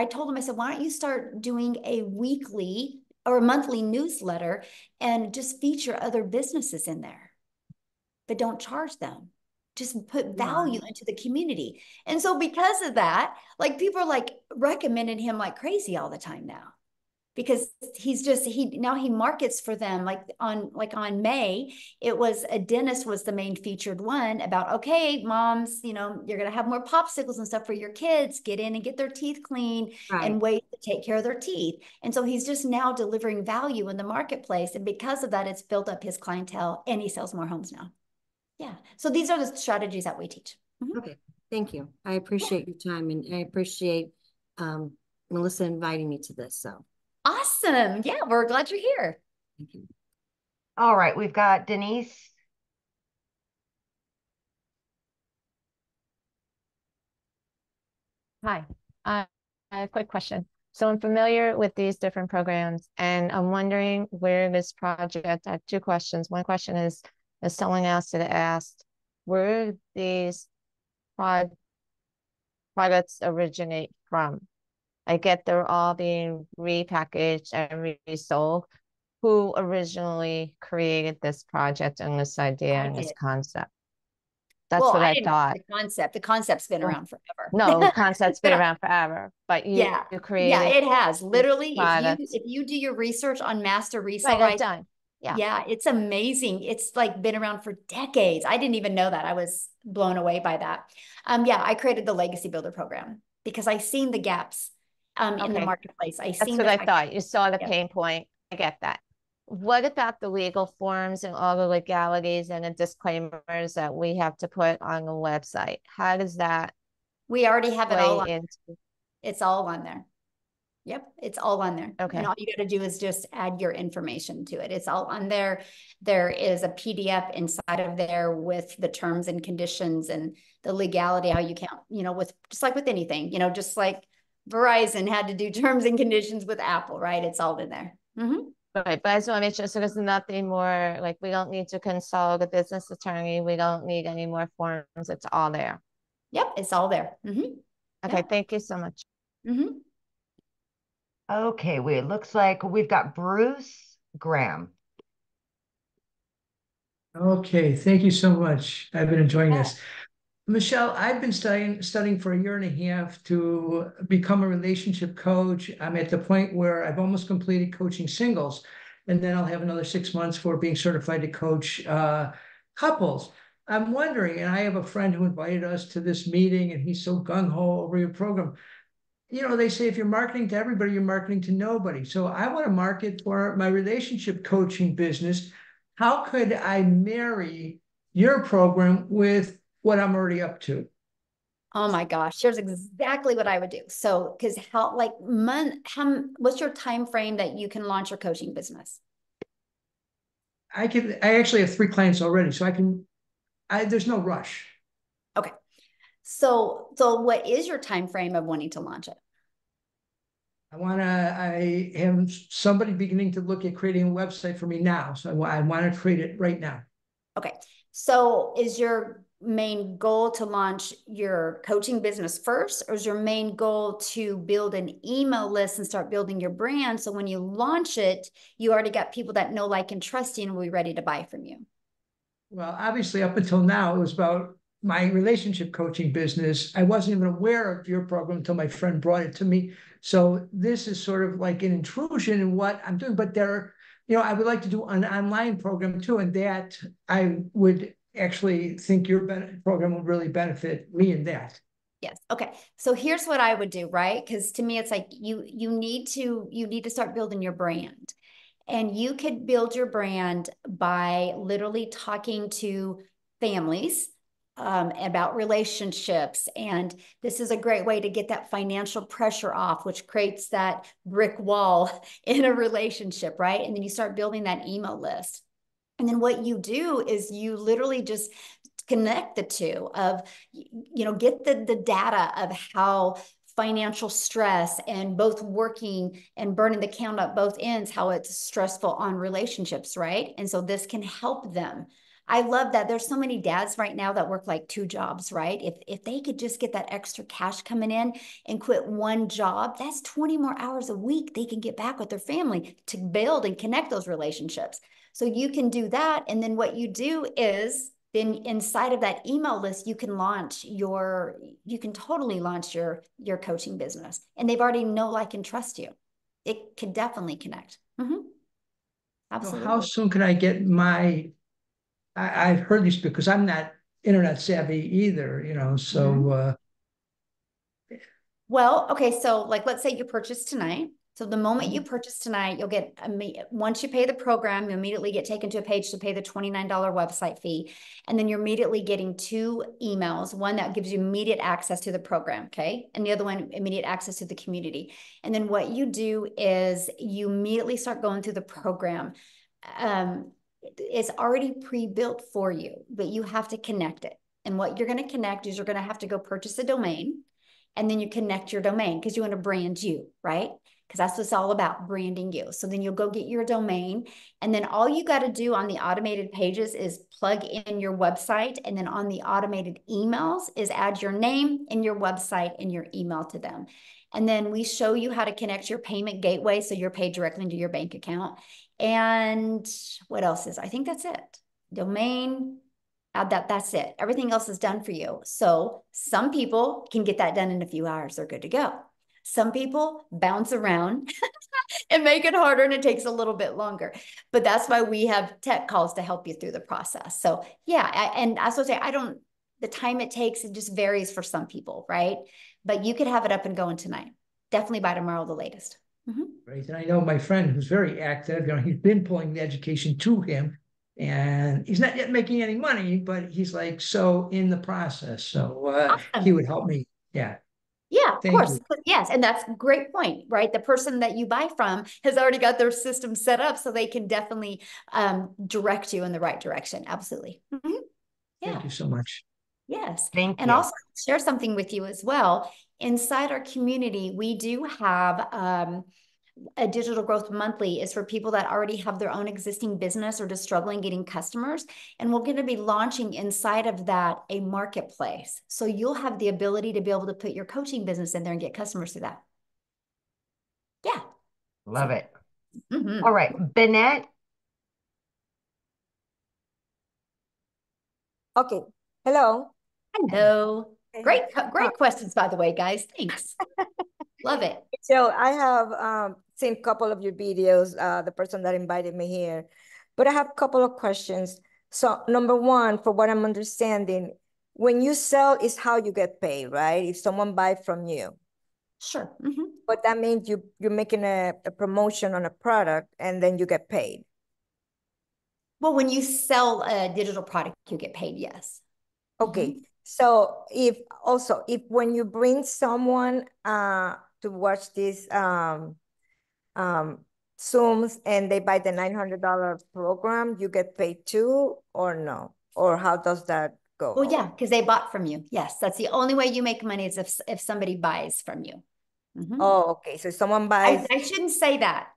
told him, I said, why don't you start doing a weekly or a monthly newsletter and just feature other businesses in there, but don't charge them. Just put value into the community. And so because of that, like people are like recommending him like crazy all the time now, because now he markets for them. Like on May, it was a dentist was the main featured one about, okay, moms, you're going to have more popsicles and stuff for your kids, get in and get their teeth cleaned and ways to take care of their teeth. And so he's just now delivering value in the marketplace. And because of that, it's built up his clientele and he sells more homes now. Yeah. So these are the strategies that we teach. Mm-hmm. Okay. Thank you. I appreciate your time, and I appreciate Melissa inviting me to this. So awesome. Yeah, we're glad you're here. Thank you. All right, we've got Denise. Hi. A quick question. So I'm familiar with these different programs, and I'm wondering where this project, I have two questions. One question is, as someone else had asked, where these products originate from? I get they're all being repackaged and resold. Who originally created this project and this idea and this concept? That's what I thought. The concept's been around forever. No, the concept's been around forever, but you created. Yeah, it has. Literally, if you do your research on master resale, right, done. Yeah, it's amazing. It's like been around for decades. I didn't even know that. I was blown away by that. I created the Legacy Builder program because I seen the gaps in the marketplace. That's what I thought. You saw the pain point. I get that. What about the legal forms and all the legalities and the disclaimers that we have to put on the website? How does that? We already have it all on. It's all on there. Yep, it's all on there. Okay. And all you got to do is just add your information to it. It's all on there. There is a PDF inside of there with the terms and conditions and the legality, how you can't, with just like with anything, just like Verizon had to do terms and conditions with Apple, right? It's all in there. Mm-hmm. Right, but I just want to make sure so there's nothing more, like we don't need to consult a business attorney. We don't need any more forms. It's all there. Yep, it's all there. Mm-hmm. Okay, thank you so much. Mm-hmm. Okay, it looks like we've got Bruce Graham. Okay, thank you so much. I've been enjoying this. Michelle, I've been studying for a year and a half to become a relationship coach. I'm at the point where I've almost completed coaching singles, and then I'll have another 6 months for being certified to coach couples. I'm wondering, and I have a friend who invited us to this meeting, and he's so gung-ho over your program. They say if you're marketing to everybody, you're marketing to nobody. So I want to market for my relationship coaching business. How could I marry your program with what I'm already up to? Oh my gosh, here's exactly what I would do. So, because what's your time frame that you can launch your coaching business? I actually have 3 clients already, so there's no rush. Okay. So what is your time frame of wanting to launch it? I have somebody beginning to look at creating a website for me now. So I want to create it right now. Okay. So is your main goal to launch your coaching business first, or is your main goal to build an email list and start building your brand? So when you launch it, you already got people that know, like, and trust you and will be ready to buy from you. Well, obviously, up until now, it was about my relationship coaching business. I wasn't even aware of your program until my friend brought it to me. So this is sort of like an intrusion in what I'm doing. But I would like to do an online program too, and that I would actually think your program would really benefit me in that. Yes. Okay. So here's what I would do, right? Because to me, it's like you need to start building your brand. And you could build your brand by literally talking to families about relationships. And this is a great way to get that financial pressure off, which creates that brick wall in a relationship, right? And then you start building that email list. And then what you do is you literally just connect the two of, get the data of how financial stress and both working and burning the count at both ends, how it's stressful on relationships, right? And so this can help them. I love that there's so many dads right now that work like 2 jobs, right? If they could just get that extra cash coming in and quit one job, that's 20 more hours a week they can get back with their family to build and connect those relationships. So you can do that. And then what you do is then inside of that email list, you can totally launch your coaching business. And they've already know, like, and trust you. It can definitely connect. Absolutely. So how soon can I get I've heard these because I'm not internet savvy either, so Well, okay, so like let's say you purchase tonight. So the moment you purchase tonight, you'll get, once you pay the program, you immediately get taken to a page to pay the $29 website fee. And then you're immediately getting 2 emails, one that gives you immediate access to the program, okay? And the other one, immediate access to the community. And then what you do is you immediately start going through the program. It's already pre-built for you, but you have to connect it. And what you're going to connect is you're going to have to go purchase a domain. And then you connect your domain because you want to brand you, right? Because that's what it's all about, branding you. So then you'll go get your domain. And then all you got to do on the automated pages is plug in your website. And then on the automated emails is add your name and your website and your email to them. And then we show you how to connect your payment gateway so you're paid directly into your bank account. And what else is? I think that's it. Domain, that's it. Everything else is done for you. So some people can get that done in a few hours. They're good to go. Some people bounce around and make it harder, and it takes a little bit longer. But that's why we have tech calls to help you through the process. So yeah, and I was say, the time it takes, it just varies for some people, right? But you could have it up and going tonight. Definitely by tomorrow, the latest. Right. And I know my friend who's very active, he's been pulling the education to him. And he's not yet making any money, but he's like so in the process. So Awesome. He would help me. Yeah. Yeah, of Thank course. you. Yes. And that's a great point, right? The person that you buy from has already got their system set up so they can definitely direct you in the right direction. Absolutely. Yeah. Thank you so much. Yes. Thank And you. also share something with you as well. Inside our community, we do have a digital growth monthly is for people that already have their own existing business or just struggling getting customers. And we're going to be launching inside of that a marketplace. So you'll have the ability to be able to put your coaching business in there and get customers through that. Yeah. Love it. All right, Bennett. Okay. Hello. Hello. Great questions, by the way, guys. Thanks. Love it. So I have seen a couple of your videos, the person that invited me here, but I have a couple of questions. So number one, for what I'm understanding, when you sell is how you get paid, right? If someone buys from you. Sure. But that means you're making a promotion on a product and then you get paid. Well, when you sell a digital product, you get paid, yes. Okay. So if when you bring someone to watch these Zooms and they buy the $900 program, you get paid too, or no? Or how does that go? Well, yeah, because they bought from you. Yes, that's the only way you make money is if somebody buys from you. Oh, okay. So someone buys. I shouldn't say that.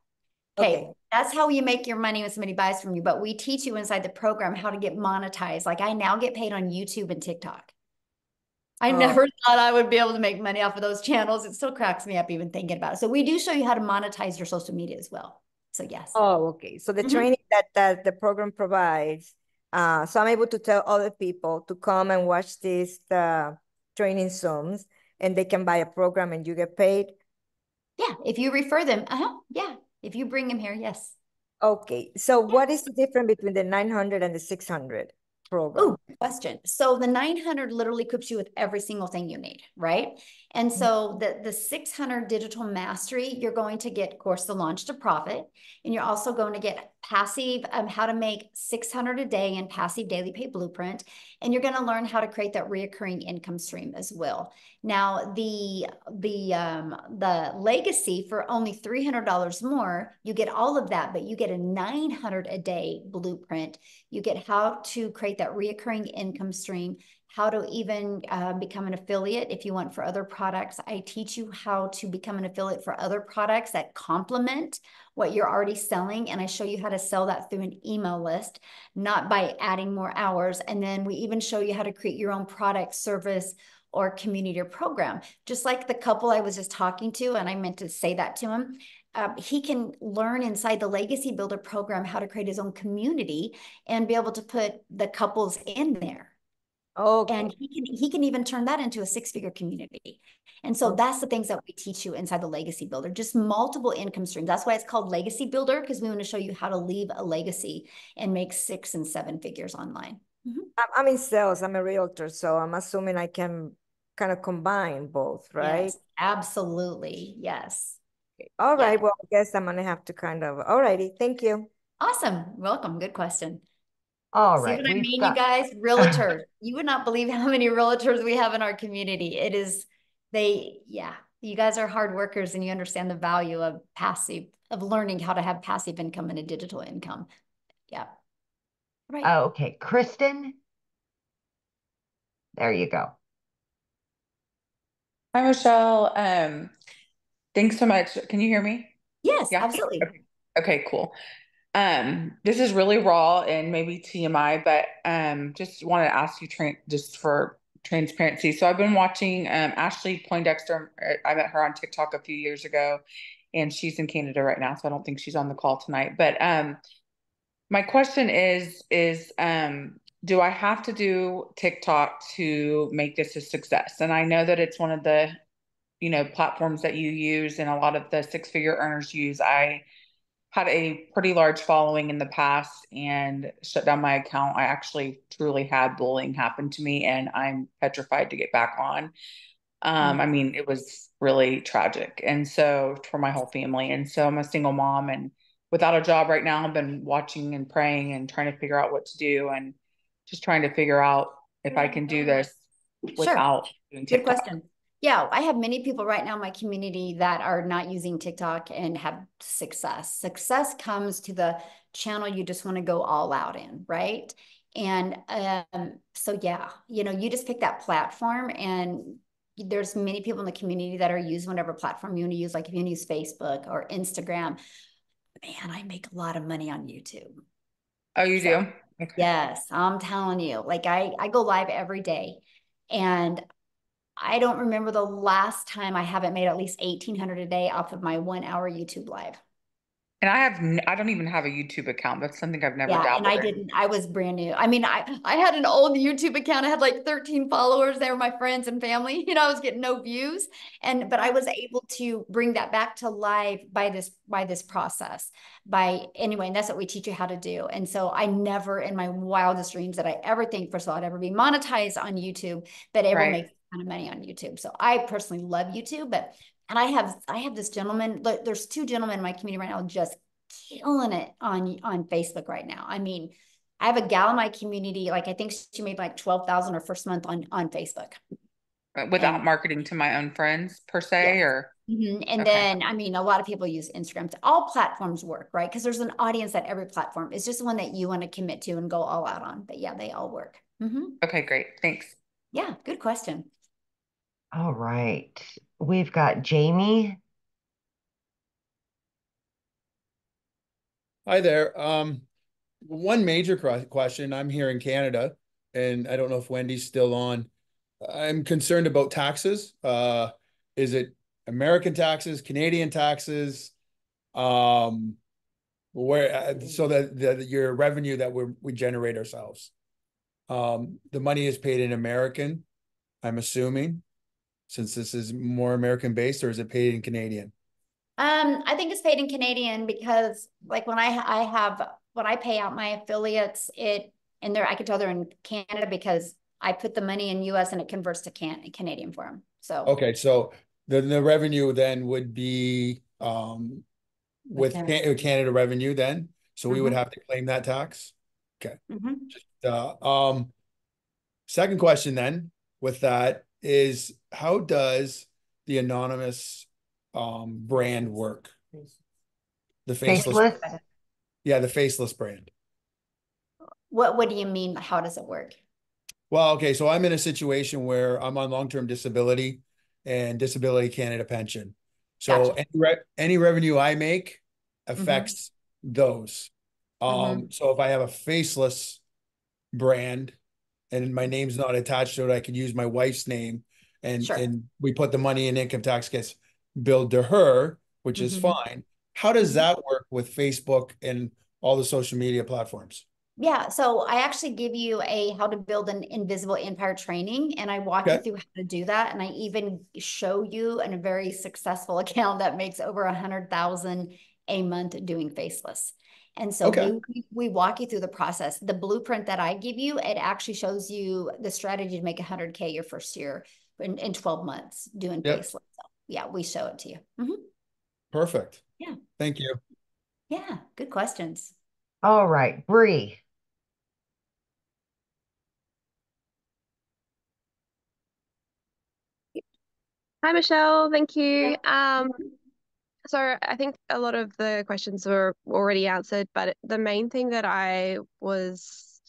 Okay. That's how you make your money when somebody buys from you. But we teach you inside the program how to get monetized. Like I now get paid on YouTube and TikTok. I never thought I would be able to make money off of those channels. It still cracks me up even thinking about it. So we do show you how to monetize your social media as well. So yes. Oh, okay. So the training that the program provides, so I'm able to tell other people to come and watch these training Zooms and they can buy a program and you get paid. Yeah, if you refer them, yeah. If you bring them here, yes. Okay, so what is the difference between the 900 and the 600 program? Oh, good question. So the 900 literally equips you with every single thing you need, right? And so the 600 digital mastery, you're going to get, of course, the launch to profit, and you're also going to get passive, how to make 600 a day in passive daily pay blueprint, and you're going to learn how to create that reoccurring income stream as well. Now, the legacy for only $300 more, you get all of that, but you get a 900 a day blueprint. You get how to create that reoccurring income stream, how to even become an affiliate if you want for other products. I teach you how to become an affiliate for other products that complement what you're already selling. And I show you how to sell that through an email list, not by adding more hours. And then we even show you how to create your own product, service, or community or program. Just like the couple I was just talking to, and I meant to say that to him. He can learn inside the Legacy Builder program how to create his own community and be able to put the couples in there. Okay. And he can even turn that into a six-figure community. And so that's the things that we teach you inside the Legacy Builder, just multiple income streams. That's why it's called Legacy Builder, because we want to show you how to leave a legacy and make 6 and 7 figures online. I'm in sales. I'm a realtor, so I'm assuming I can kind of combine both, right? Yes, absolutely. Yes. All right. Well, I guess I'm gonna have to kind of. All righty. Thank you. Awesome. Welcome. Good question. All See right. what I mean, you guys? Realtors. You would not believe how many realtors we have in our community. It is, you guys are hard workers and you understand the value of learning how to have passive income and a digital income. Yeah. Right. Okay. Kristen. There you go. Hi, Michelle. Thanks so much. Can you hear me? Yes, absolutely. Okay, cool. This is really raw and maybe TMI, but just want to ask you just for transparency. So I've been watching Ashley Poindexter. I met her on TikTok a few years ago, and she's in Canada right now, so I don't think she's on the call tonight. But my question is do I have to do TikTok to make this a success? And I know that it's one of the platforms that you use and a lot of the six-figure earners use. I had a pretty large following in the past and shut down my account. I actually truly had bullying happen to me and I'm petrified to get back on. I mean, it was really tragic. And so for my whole family. And so I'm a single mom and without a job right now. I've been watching and praying and trying to figure out what to do and just trying to figure out if I can do this without doing TikTok. Good question. Yeah, I have many people right now in my community that are not using TikTok and have success. Success comes to the channel you just want to go all out in, right? And so yeah, you just pick that platform and there's many people in the community that are using whatever platform you want to use. Like if you want to use Facebook or Instagram, man, I make a lot of money on YouTube. Oh, you do? Okay. Yes, I'm telling you, like I go live every day and I don't remember the last time I haven't made at least 1,800 a day off of my 1 hour YouTube live. And I don't even have a YouTube account. That's something I've never dabbled in. I was brand new. I mean, I had an old YouTube account. I had like 13 followers. They were my friends and family. I was getting no views. But I was able to bring that back to life by this process. Anyway, and that's what we teach you how to do. And so I never in my wildest dreams that I ever think, first of all, I'd ever be monetized on YouTube, but able to make a ton of money on YouTube. So I personally love YouTube, and I have this gentleman, there's 2 gentlemen in my community right now just killing it on Facebook right now. I mean, I have a gal in my community, like I think she made like 12,000 her first month on Facebook. Without And marketing to my own friends per se, yes. or And okay. then, I mean, a lot of people use Instagram. All platforms work, right? Because there's an audience at every platform. It's just the one that you want to commit to and go all out on. But yeah, they all work. Okay, great. Thanks. Yeah, good question. All right. We've got Jamie. Hi there. One major question. I'm here in Canada, and I don't know if Wendy's still on. I'm concerned about taxes. Is it American taxes, Canadian taxes? Where so that your revenue that we generate ourselves. The money is paid in American, I'm assuming, since this is more American based, or is it paid in Canadian? I think it's paid in Canadian because like when I pay out my affiliates, I can tell they're in Canada because I put the money in US and it converts to Canadian for them. So Okay, so the revenue then would be with Canada revenue then, so we would have to claim that tax. Okay. Second question then with that is, how does the anonymous brand work? The faceless. Yeah, the faceless brand. What do you mean? How does it work? Well, okay, so I'm in a situation where I'm on long-term disability and Disability Canada pension. So any revenue I make affects those. So if I have a faceless brand and my name's not attached to it, I can use my wife's name, and we put the money in, income tax gets billed to her, which is fine. How does that work with Facebook and all the social media platforms? Yeah, so I actually give you a how to build an invisible empire training, and I walk you through how to do that. And I even show you in a very successful account that makes over 100,000 a month doing faceless. And so we walk you through the process. The blueprint that I give you, it actually shows you the strategy to make 100K your first year in 12 months doing faceless. So yeah, we show it to you. Perfect. Yeah. Thank you. Yeah, good questions. All right, Bree. Hi, Michelle. Thank you. So I think a lot of the questions were already answered, but the main thing that I was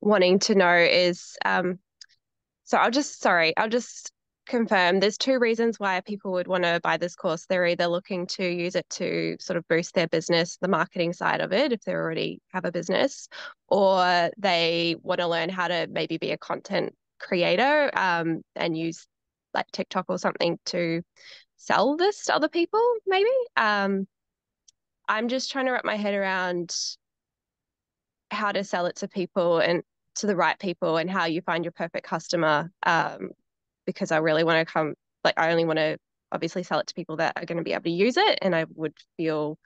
wanting to know is, so I'll just confirm there's two reasons why people would want to buy this course. They're either looking to use it to sort of boost their business, the marketing side of it, if they already have a business, or they want to learn how to maybe be a content creator, and use like TikTok or something to sell this to other people, maybe. I'm just trying to wrap my head around how to sell it to people and to the right people, and how you find your perfect customer. Because I really want to I only want to obviously sell it to people that are going to be able to use it. And I would feel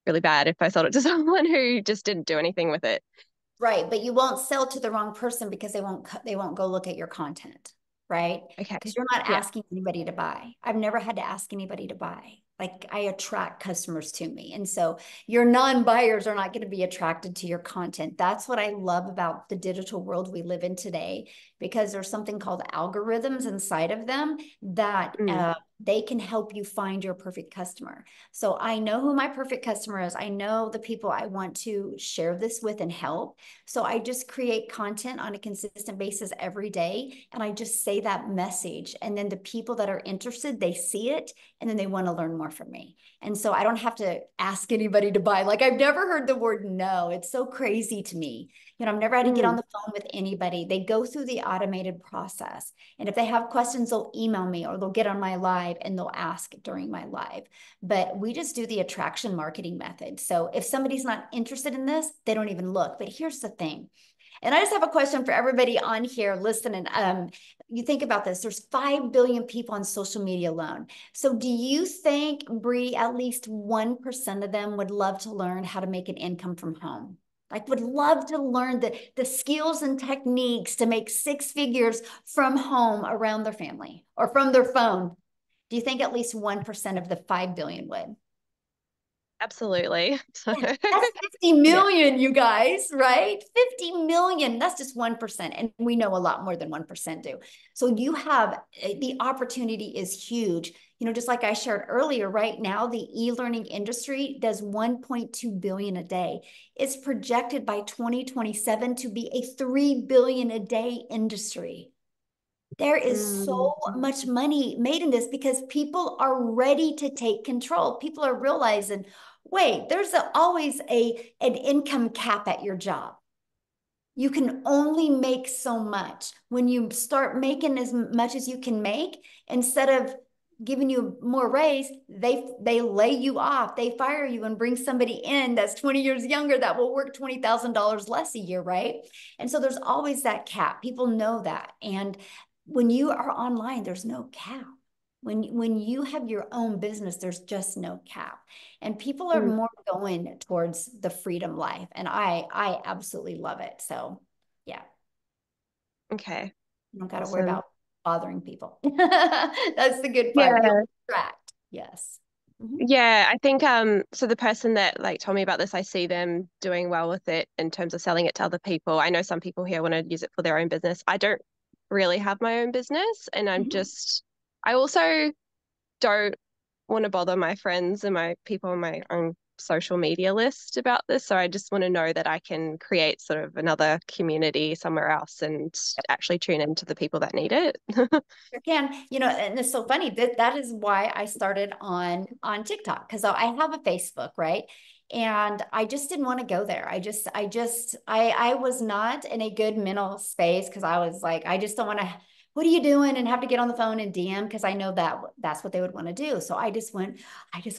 really bad if I sold it to someone who just didn't do anything with it. Right, but you won't sell to the wrong person because they won't go look at your content, right? Okay. Because you're not asking anybody to buy. I've never had to ask anybody to buy. Like I attract customers to me. And so your non-buyers are not going to be attracted to your content. That's what I love about the digital world we live in today, because there's something called algorithms inside of them that they can help you find your perfect customer. So I know who my perfect customer is. I know the people I want to share this with and help. So I just create content on a consistent basis every day. And I just say that message. And then the people that are interested, they see it and then they want to learn more from me. And so I don't have to ask anybody to buy. Like I've never heard the word no. It's so crazy to me. You know, I've never had to get on the phone with anybody. They go through the automated process. And if they have questions, they'll email me or they'll get on my live and they'll ask during my live. But we just do the attraction marketing method. So if somebody's not interested in this, they don't even look. But here's the thing. And I just have a question for everybody on here listening. You think about this, there's 5 billion people on social media alone. So do you think, Bree, at least 1% of them would love to learn how to make an income from home? Like would love to learn the skills and techniques to make 6 figures from home around their family or from their phone. Do you think at least 1% of the 5 billion would? Absolutely. So That's 50 million, you guys, right? 50 million. That's just 1%. And we know a lot more than 1% do. So you have the opportunity is huge. You know, just like I shared earlier, right now, the e-learning industry does 1.2 billion a day. It's projected by 2027 to be a 3 billion a day industry. There is so much money made in this because people are ready to take control. People are realizing, wait, there's always an income cap at your job. You can only make so much. When you start making as much as you can make, instead of giving you more raise, they lay you off, they fire you and bring somebody in that's 20 years younger that will work $20,000 less a year, right? And so there's always that cap. People know that. And when you are online, there's no cap. When you have your own business, there's just no cap. And people are more going towards the freedom life. And I absolutely love it. So yeah. Okay. You don't got to worry about bothering people. That's the good part. Yeah. You'll distract. Yes. Yeah, I think so the person that like told me about this, I see them doing well with it in terms of selling it to other people. I know some people here want to use it for their own business. I don't really have my own business, and I also don't want to bother my friends and my people on my own social media list about this. So I just want to know that I can create sort of another community somewhere else and actually tune into the people that need it. You can, you know, and it's so funny that is why I started on TikTok, because I have a Facebook, right? And I just didn't want to go there. I was not in a good mental space because I was like, I just don't want to, what are you doing? And have to get on the phone and DM because I know that that's what they would want to do. So I just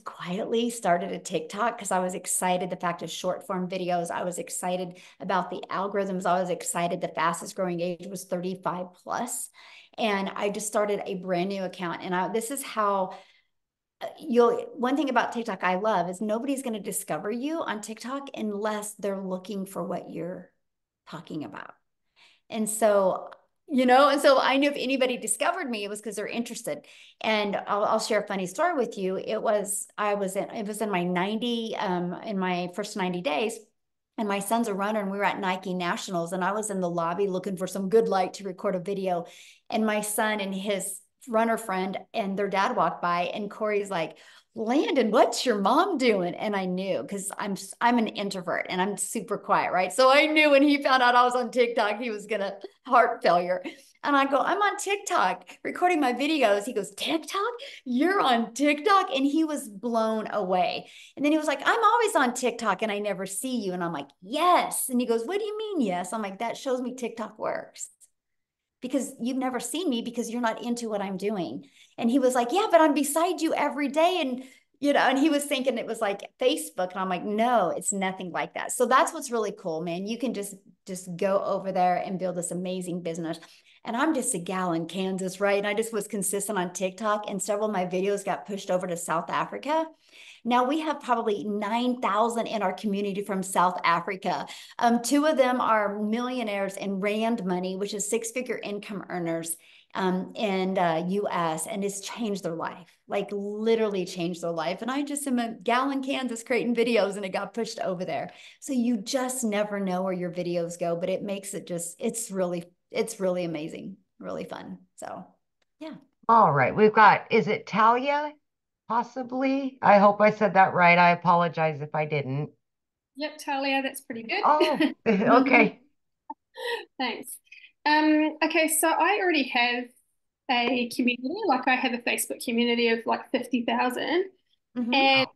quietly started a TikTok because I was excited. The fact of short form videos, I was excited about the algorithms. I was excited. The fastest growing age was 35 plus. And I just started a brand new account. And this is how one thing about TikTok I love is nobody's going to discover you on TikTok unless they're looking for what you're talking about. And so, you know, and so I knew if anybody discovered me, it was because they're interested. And I'll share a funny story with you. It was in my first 90 days. And my son's a runner and we were at Nike Nationals and I was in the lobby looking for some good light to record a video. And my son and his runner friend and their dad walked by and Corey's like, Landon, what's your mom doing? And I knew because I'm an introvert and I'm super quiet, right? So I knew when he found out I was on TikTok, he was gonna heart failure. And I go, I'm on TikTok recording my videos. He goes, TikTok? You're on TikTok? And he was blown away. And then he was like, I'm always on TikTok and I never see you. And I'm like, yes. And he goes, what do you mean, yes? I'm like, that shows me TikTok works because you've never seen me because you're not into what I'm doing. And he was like, yeah, but I'm beside you every day. And, you know, and he was thinking it was like Facebook. And I'm like, no, it's nothing like that. So that's what's really cool, man. You can just go over there and build this amazing business. And I'm just a gal in Kansas, right? And I just was consistent on TikTok and several of my videos got pushed over to South Africa. Now we have probably 9,000 in our community from South Africa. Two of them are millionaires in Rand money, which is six-figure income earners in US, and it's changed their life, like literally changed their life. And I just am a gal in Kansas creating videos and it got pushed over there. So you just never know where your videos go, but it makes it it's really amazing, really fun. So yeah. All right. We've got, is it Talia? Possibly. I hope I said that right. I apologize if I didn't. Yep, Talia, that's pretty good. Oh, okay. Thanks. Okay, so I already have a community, like I have a Facebook community of like 50,000 and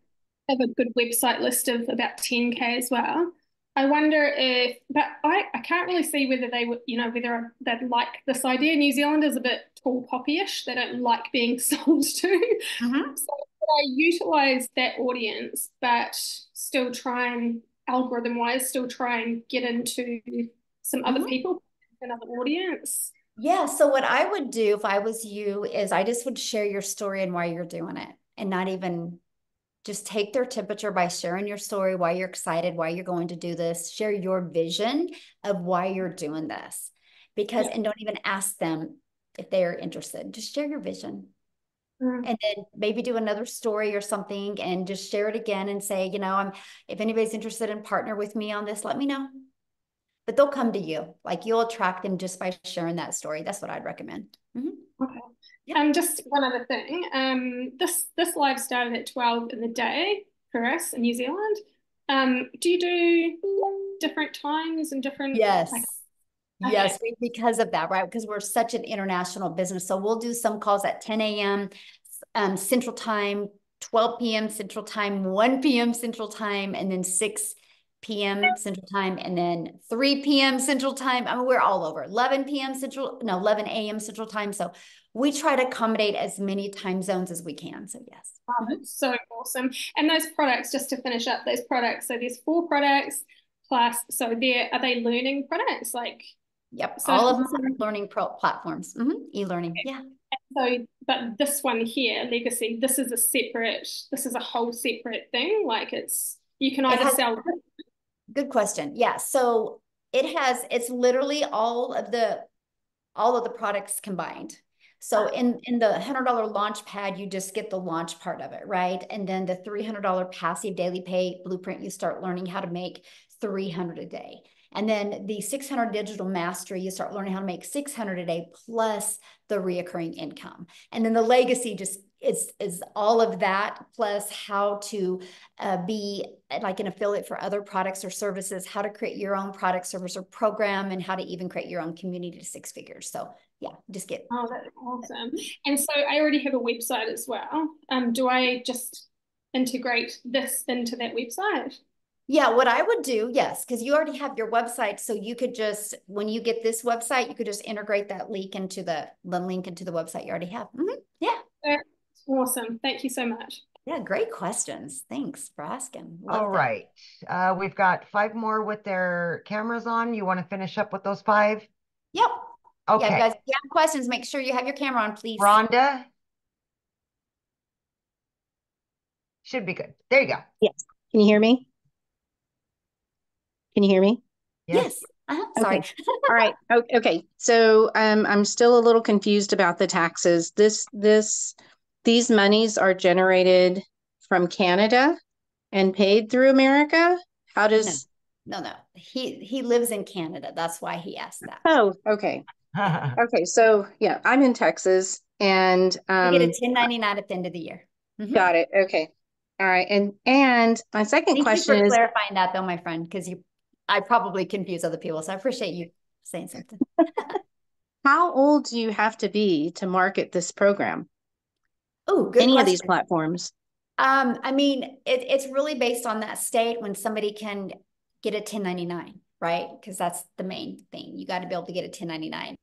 have a good website list of about 10K as well. I wonder if, but I can't really see whether they would, you know, whether they'd like this idea. New Zealand is a bit tall poppy-ish. They don't like being sold to. So I utilize that audience, but still try and algorithm-wise, still try and get into some other people, another audience. Yeah. So what I would do if I was you is I just would share your story and why you're doing it and not even just take their temperature by sharing your story, why you're excited, why you're going to do this, share your vision of why you're doing this. Because, and don't even ask them if they are interested. Just share your vision. And then maybe do another story or something and just share it again and say, you know, if anybody's interested in partner with me on this, let me know. But they'll come to you. Like you'll attract them just by sharing that story. That's what I'd recommend. Okay. Just one other thing. This live started at 12 in the day for us in New Zealand. Do you do different times and different? Yes. Like, yes, because of that, right? Because we're such an international business. So we'll do some calls at 10 a.m. Central Time, 12 p.m. Central Time, 1 p.m. Central Time, and then 6 p.m. Central Time, and then 3 p.m. Central Time. I mean, we're all over. 11 p.m. Central, no, 11 a.m. Central Time. So we try to accommodate as many time zones as we can. So yes. Wow, that's so awesome. And those products, just to finish up, those products. So there's 4 products plus. So are they learning products? Like, yep, so all of them are learning platforms. E-learning. Yeah. So, but this one here, Legacy, this is a whole separate thing. Like you can either sell. Good question. Yeah. So it's literally all of the products combined. So in the $100 launch pad, you just get the launch part of it, right? And then the $300 passive daily pay blueprint, you start learning how to make 300 a day. And then the 600 digital mastery, you start learning how to make 600 a day plus the reoccurring income. And then the legacy just is all of that plus how to be like an affiliate for other products or services, how to create your own product, service, or program, and how to even create your own community to 6 figures. So yeah, just get. Oh, that's awesome. And so I already have a website as well. Do I just integrate this into that website? Yeah, what I would do, yes, because you already have your website. So you could just, when you get this website, you could just integrate that link into the link into the website you already have. Yeah. That's awesome. Thank you so much. Yeah, great questions. Thanks for asking. All right. We've got 5 more with their cameras on. You want to finish up with those 5? Yep. Okay. Yeah, guys, if you have questions, make sure you have your camera on, please. Rhonda? Should be good. There you go. Yes. Can you hear me? Can you hear me? Yes. Sorry. Okay. All right. Okay. So I'm still a little confused about the taxes. These monies are generated from Canada and paid through America. How does? No. He lives in Canada. That's why he asked that. Oh, okay. Okay. So yeah, I'm in Texas, and you get a 1099 at the end of the year. Got it. Okay. All right. And my second question Thank you is for clarifying that, though, my friend, because I probably confuse other people. So I appreciate you saying something. how old do you have to be to market this program? Oh, good Any question. of these platforms? I mean, it's really based on that state when somebody can get a 1099, right? Because that's the main thing. You got to be able to get a 1099.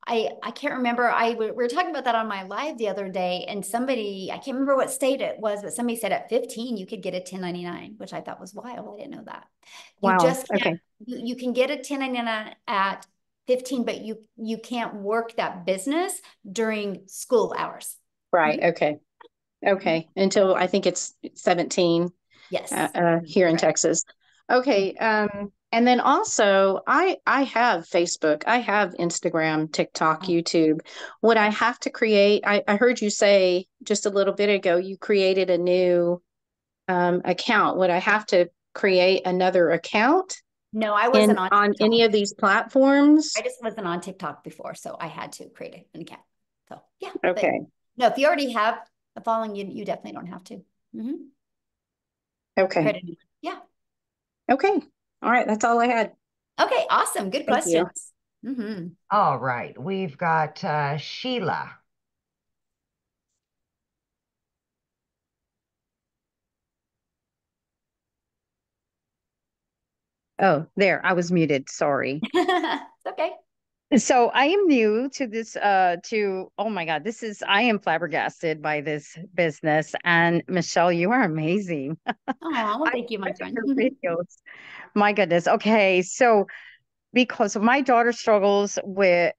I can't remember. We were talking about that on my live the other day, and I can't remember what state it was, but somebody said at 15 you could get a 1099, which I thought was wild. I didn't know that. You Wow. just can't. Okay. You can get a 1099 at 15, but you can't work that business during school hours. Right. Okay. Okay. Until I think it's 17. Yes. Here in Texas. Okay. And then also I have Facebook, I have Instagram, TikTok, YouTube. Would I have to create, I heard you say just a little bit ago, you created a new account. Would I have to create another account? No, I wasn't on any of these platforms. I just wasn't on TikTok before, so I had to create an account. So yeah. Okay. No, if you already have a following, you definitely don't have to. Okay. Yeah. Okay. All right. That's all I had. Okay. Awesome. Good questions. All right. We've got Sheila. Oh, there, I was muted. Sorry. It's okay. So I am new to this, oh my God, I am flabbergasted by this business. And Michelle, you are amazing. Oh, well, thank you, my friend. Your videos. My goodness. Okay. So because of my daughter struggles with,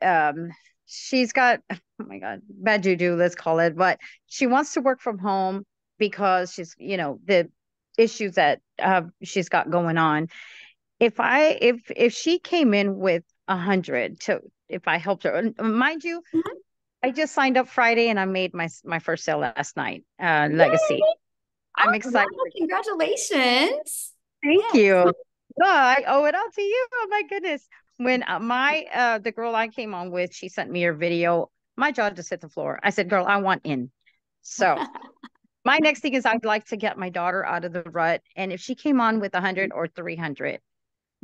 she's got, oh my God, bad juju, let's call it, but she wants to work from home because she's, the issues that she's got going on. If she came in with 100 if I helped her, mind you, I just signed up Friday and I made my first sale last night. Legacy. Yay! I'm Oh, excited. wow, congratulations. Thank Yes. you. Oh, I owe it all to you. Oh my goodness. When the girl I came on with, she sent me her video. My jaw just hit the floor. I said, "Girl, I want in." So my next thing is I'd like to get my daughter out of the rut. And if she came on with 100 or 300,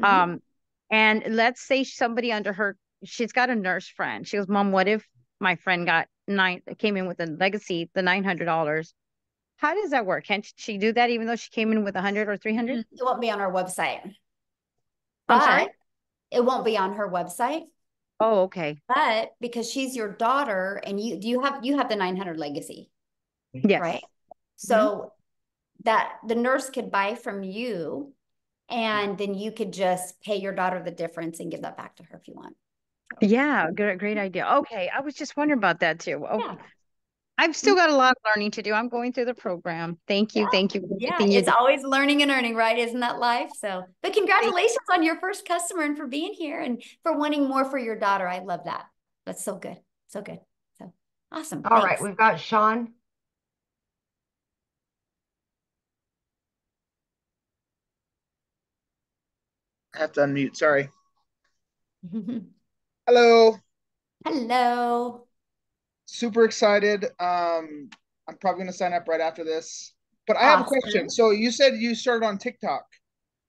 and let's say somebody under her, she's got a nurse friend. She goes, "Mom, what if my friend came in with a legacy, the $900? How does that work? Can't she do that even though she came in with 100 or 300?" It won't be on our website. I'm sorry? It won't be on her website. Oh, okay. But because she's your daughter and you have the 900 legacy. Yes. Right? So that the nurse could buy from you and then you could just pay your daughter the difference and give that back to her if you want. Yeah, great idea. Okay, I was just wondering about that too. Okay. Yeah. I've still got a lot of learning to do. I'm going through the program. Thank you. Thank you for Yeah, everything you it's do. always learning and earning, right? Isn't that life? So, but congratulations on your first customer and for being here and for wanting more for your daughter. I love that. That's so good. So good. So awesome. All Thanks. right, we've got Sean. I have to unmute. Sorry. Hello. Hello. Super excited. I'm probably going to sign up right after this. But I have a question. So you said you started on TikTok.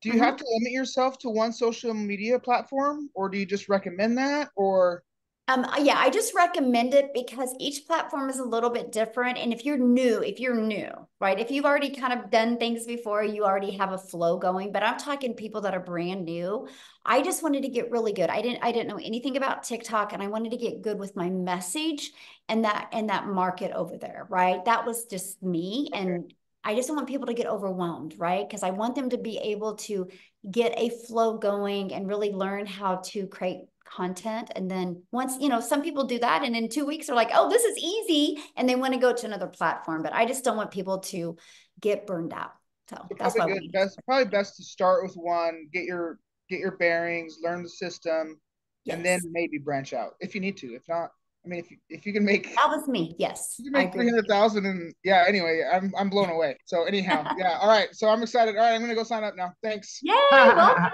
Do you have to limit yourself to one social media platform, or do you just recommend that? Or Yeah, I just recommend it because each platform is a little bit different. And if you're new, right? If you've already kind of done things before, you already have a flow going. But I'm talking people that are brand new. I just wanted to get really good. I didn't know anything about TikTok, and I wanted to get good with my message and that market over there, right? That was just me. And I just don't want people to get overwhelmed, right? Because I want them to be able to get a flow going and really learn how to create content. And then once, some people do that and in 2 weeks they're like, oh, this is easy. And they want to go to another platform. But I just don't want people to get burned out. So that's why probably best to start with one, get your bearings, learn the system, and then maybe branch out if you need to. If not, I mean, if you can make that was me, yes, you can make 300,000 and yeah. Anyway, I'm blown away. So anyhow, yeah. All right. So I'm excited. All right, I'm gonna go sign up now. Thanks. Yay! Welcome.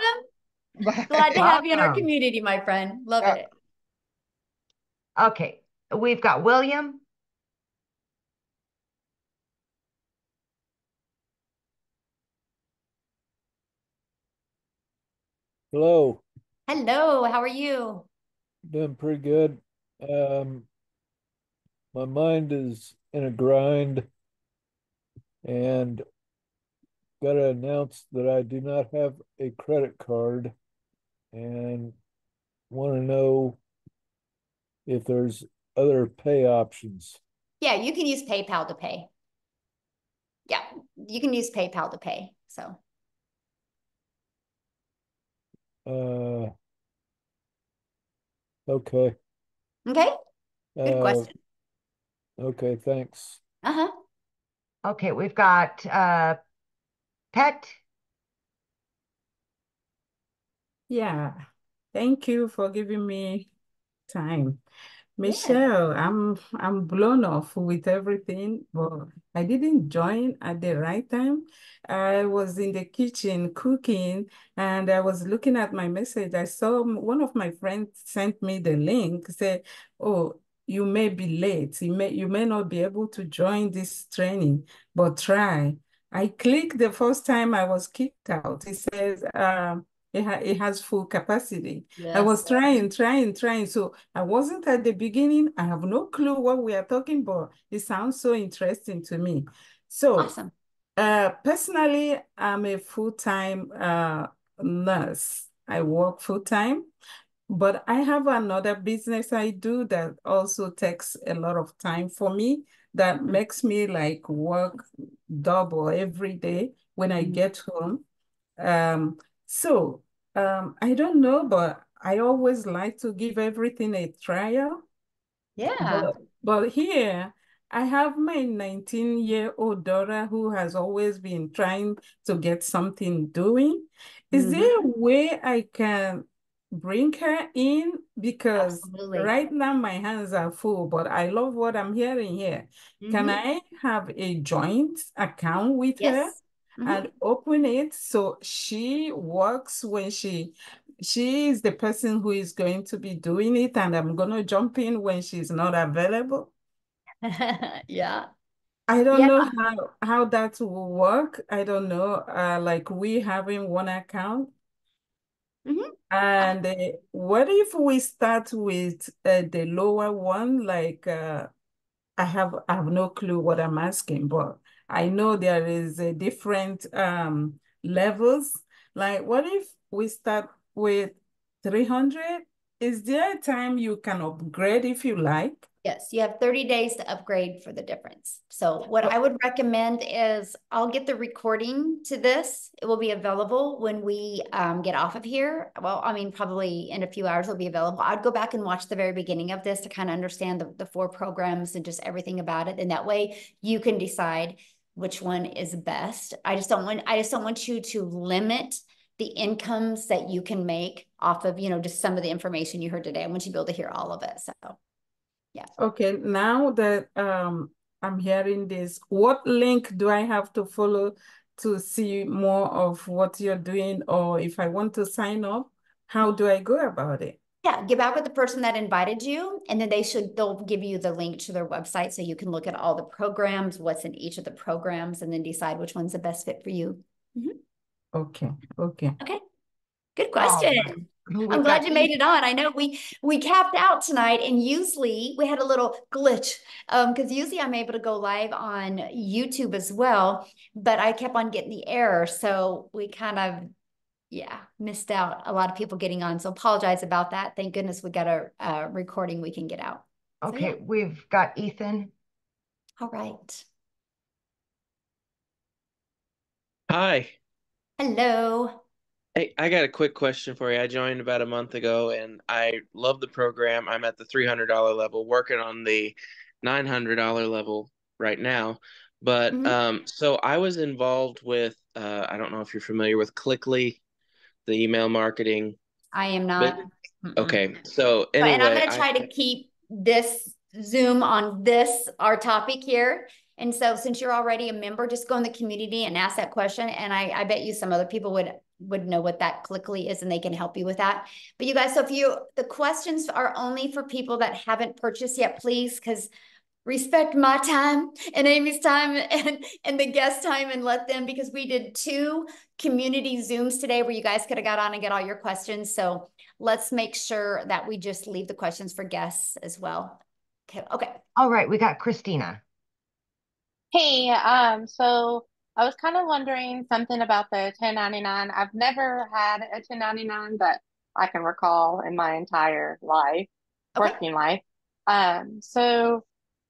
Bye. Glad to have you in our community, my friend. Love it. Okay, we've got William. Hello. Hello, how are you? Doing pretty good. My mind is in a grind and got to announce that I do not have a credit card and want to know if there's other pay options. Yeah, you can use PayPal to pay. Yeah, you can use PayPal to pay. So. Okay. Okay. Good question. Okay, thanks. Uh-huh. Okay, we've got Pet. Yeah, thank you for giving me time. Michelle, I'm blown off with everything, but I didn't join at the right time. I was in the kitchen cooking and I was looking at my message. I saw one of my friends sent me the link, say, oh, you may be late. You may not be able to join this training, but try. I clicked the first time I was kicked out. It says, it has full capacity. I was trying. So I wasn't at the beginning. I have no clue what we are talking about. It sounds so interesting to me. So awesome. Personally, I'm a full-time nurse. I work full-time, but I have another business I do that also takes a lot of time for me. That makes me like work double every day when I get home. Um, I don't know, but I always like to give everything a trial. Yeah. But here, I have my 19-year-old daughter who has always been trying to get something doing. Is there a way I can bring her in? Because Absolutely. right now my hands are full, but I love what I'm hearing here. Can I have a joint account with her and open it so she works when she is the person who is going to be doing it, and I'm gonna jump in when she's not available? Yeah. I don't know how that will work. I don't know. Like we having one account. And what if we start with the lower one? Like I have no clue what I'm asking, but I know there is a different levels. Like what if we start with 300? Is there a time you can upgrade if you like? Yes, you have 30 days to upgrade for the difference. So what I would recommend is I'll get the recording to this. It will be available when we get off of here. Well, I mean, probably in a few hours it'll be available. I'd go back and watch the very beginning of this to kind of understand the 4 programs and just everything about it. And that way you can decide which one is best. I just don't want you to limit the incomes that you can make off of, just some of the information you heard today. I want you to be able to hear all of it. So yeah. Okay, now that I'm hearing this, what link do I have to follow to see more of what you're doing? Or if I want to sign up, how do I go about it? Yeah, get back with the person that invited you, and then they'll give you the link to their website so you can look at all the programs, what's in each of the programs, and then decide which one's the best fit for you. Okay, okay. Okay, good question. Oh, I'm glad you made it on. I know we capped out tonight, and usually we had a little glitch because usually I'm able to go live on YouTube as well, but I kept on getting the error, so we kind of missed out a lot of people getting on. So apologize about that. Thank goodness we got a recording we can get out. Okay, we've got Ethan. All right. Hi. Hello. Hey, I got a quick question for you. I joined about a month ago and I love the program. I'm at the $300 level, working on the $900 level right now. But so I was involved with I don't know if you're familiar with Clickly, the email marketing. I am not. Okay. So And I'm anyway, going to try to keep this Zoom on our topic here. And so since you're already a member, just go in the community and ask that question. And I bet you some other people would know what that Clickly is and they can help you with that. But you guys, so the questions are only for people that haven't purchased yet, please, because respect my time and Amy's time and the guest time and let them, because we did 2 community Zooms today where you guys could have got on and get all your questions. So let's make sure that we just leave the questions for guests as well. Okay. All right, we got Christina. Hey, so I was kind of wondering something about the 1099. I've never had a 1099, but I can recall in my entire life, working life. So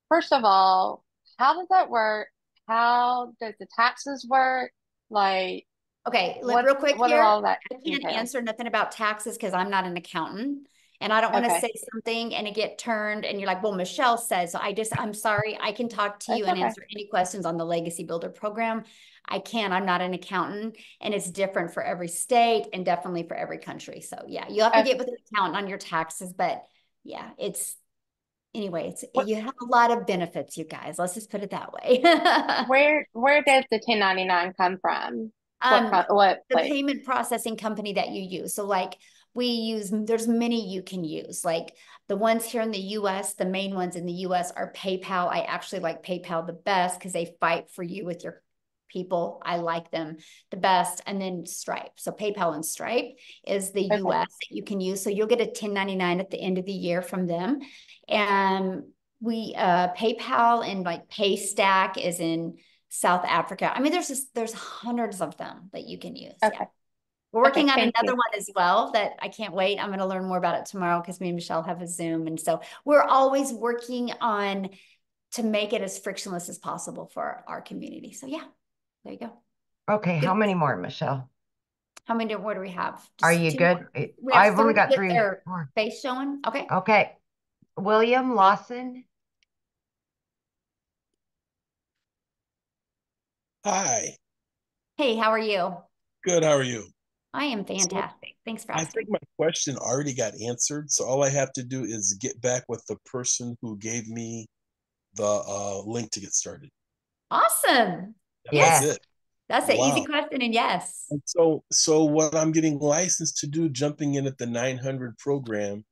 first of all, how does that work? How does the taxes work? Like, okay, real quick what here. are all that I can't entail? answer nothing about taxes because I'm not an accountant. And I don't want to say something and it get turned and you're like, well, Michelle says, so I'm sorry. I can talk to you and answer any questions on the Legacy Builder program. I can, I'm not an accountant and it's different for every state and definitely for every country. So yeah, you have to get with an accountant on your taxes, but yeah, you have a lot of benefits, you guys. Let's just put it that way. Where does the 1099 come from? What the place? payment processing company that you use. So like there's many you can use. Like the ones here in the US, the main ones in the US are PayPal. I actually like PayPal the best because they fight for you with your people. I like them the best. And then Stripe. So PayPal and Stripe is the US that you can use. So you'll get a 1099 at the end of the year from them. And PayPal and like Paystack is in South Africa. I mean, there's hundreds of them that you can use. Yeah. We're working on another one as well that I can't wait. I'm going to learn more about it tomorrow because me and Michelle have a Zoom. And so we're always working on to make it as frictionless as possible for our community. So yeah, there you go. Okay, how many more, Michelle? How many more do we have? Just are you good? We have I've only got 3 more. Face showing. Okay. Okay. William Lawson. Hi. Hey, how are you? Good. How are you? I am fantastic. Thanks for I asking. think my question already got answered. So all I have to do is get back with the person who gave me the link to get started. Awesome. That's it. That's an easy Wow. question, and yes. And so what I'm getting licensed to do, jumping in at the 900 program,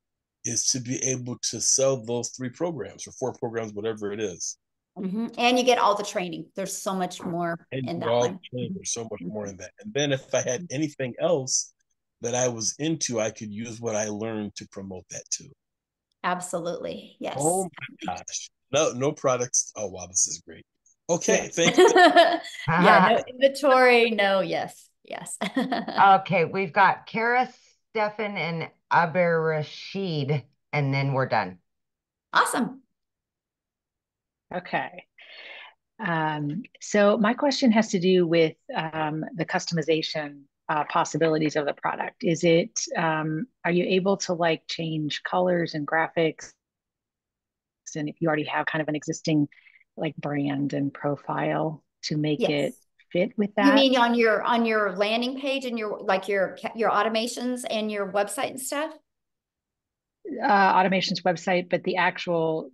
is to be able to sell those 3 programs or 4 programs, whatever it is. And you get all the training. There's so much more in that one. There's so much more in that. And then if I had anything else that I was into, I could use what I learned to promote that too. Absolutely. Yes. Oh my gosh. No products. Oh wow, this is great. Okay, thank you. Yeah, no inventory, no, yes. Okay, we've got Kara, Stefan, and Rashid, and then we're done. Awesome. Okay. So my question has to do with the customization possibilities of the product. Is it, are you able to like change colors and graphics? And if you already have kind of an existing like brand and profile to make it fit with that? You mean on your landing page and your automations and your website and stuff? Automations website, but the actual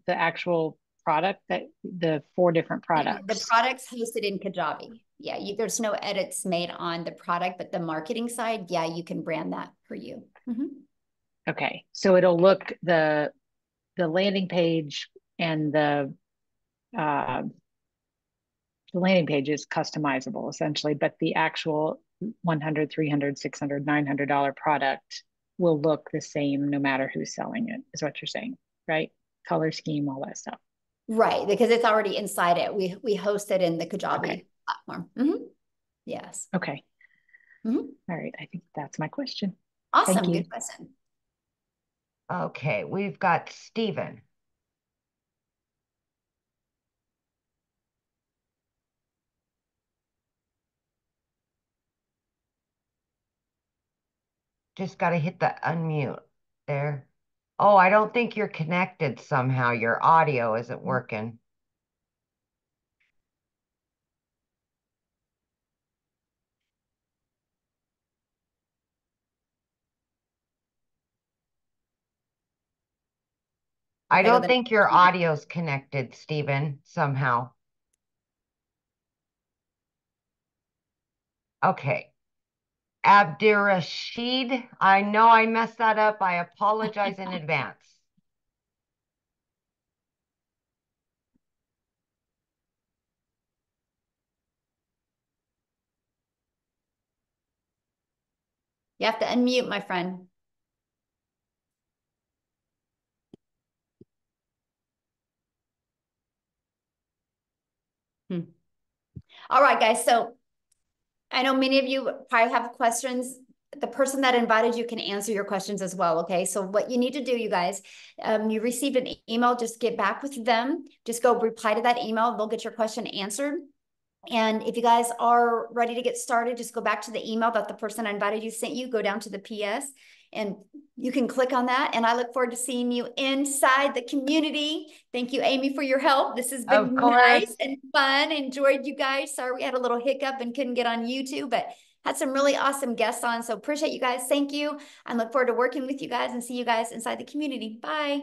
product, that the 4 different products. The product's hosted in Kajabi. Yeah, there's no edits made on the product, but the marketing side, yeah, you can brand that for you. Okay, so it'll look the landing page and the landing page is customizable essentially, but the actual $100, $300, $600, $900 product will look the same no matter who's selling it, is what you're saying, right? Color scheme, all that stuff. Right, because it's already inside it. We host it in the Kajabi platform. Yes. Okay. All right, I think that's my question. Awesome, Thank you. good question. Okay, we've got Stephen. Just got to hit the unmute there. Oh, I don't think you're connected somehow. Your audio isn't working. I don't think your audio's connected, Stephen, somehow. Okay. Abdirashid, I know I messed that up. I apologize in advance. You have to unmute, my friend. All right, guys. So I know many of you probably have questions. The person that invited you can answer your questions as well. Okay. So what you need to do, you guys, you received an email, just get back with them. Just go reply to that email. They'll get your question answered. And if you guys are ready to get started, just go back to the email that the person I invited you sent you, go down to the PS, and you can click on that. And I look forward to seeing you inside the community. Thank you, Amy, for your help. This has been nice and fun. Enjoyed you guys. Sorry we had a little hiccup and couldn't get on YouTube, but had some really awesome guests on. So appreciate you guys. Thank you. I look forward to working with you guys and see you guys inside the community. Bye.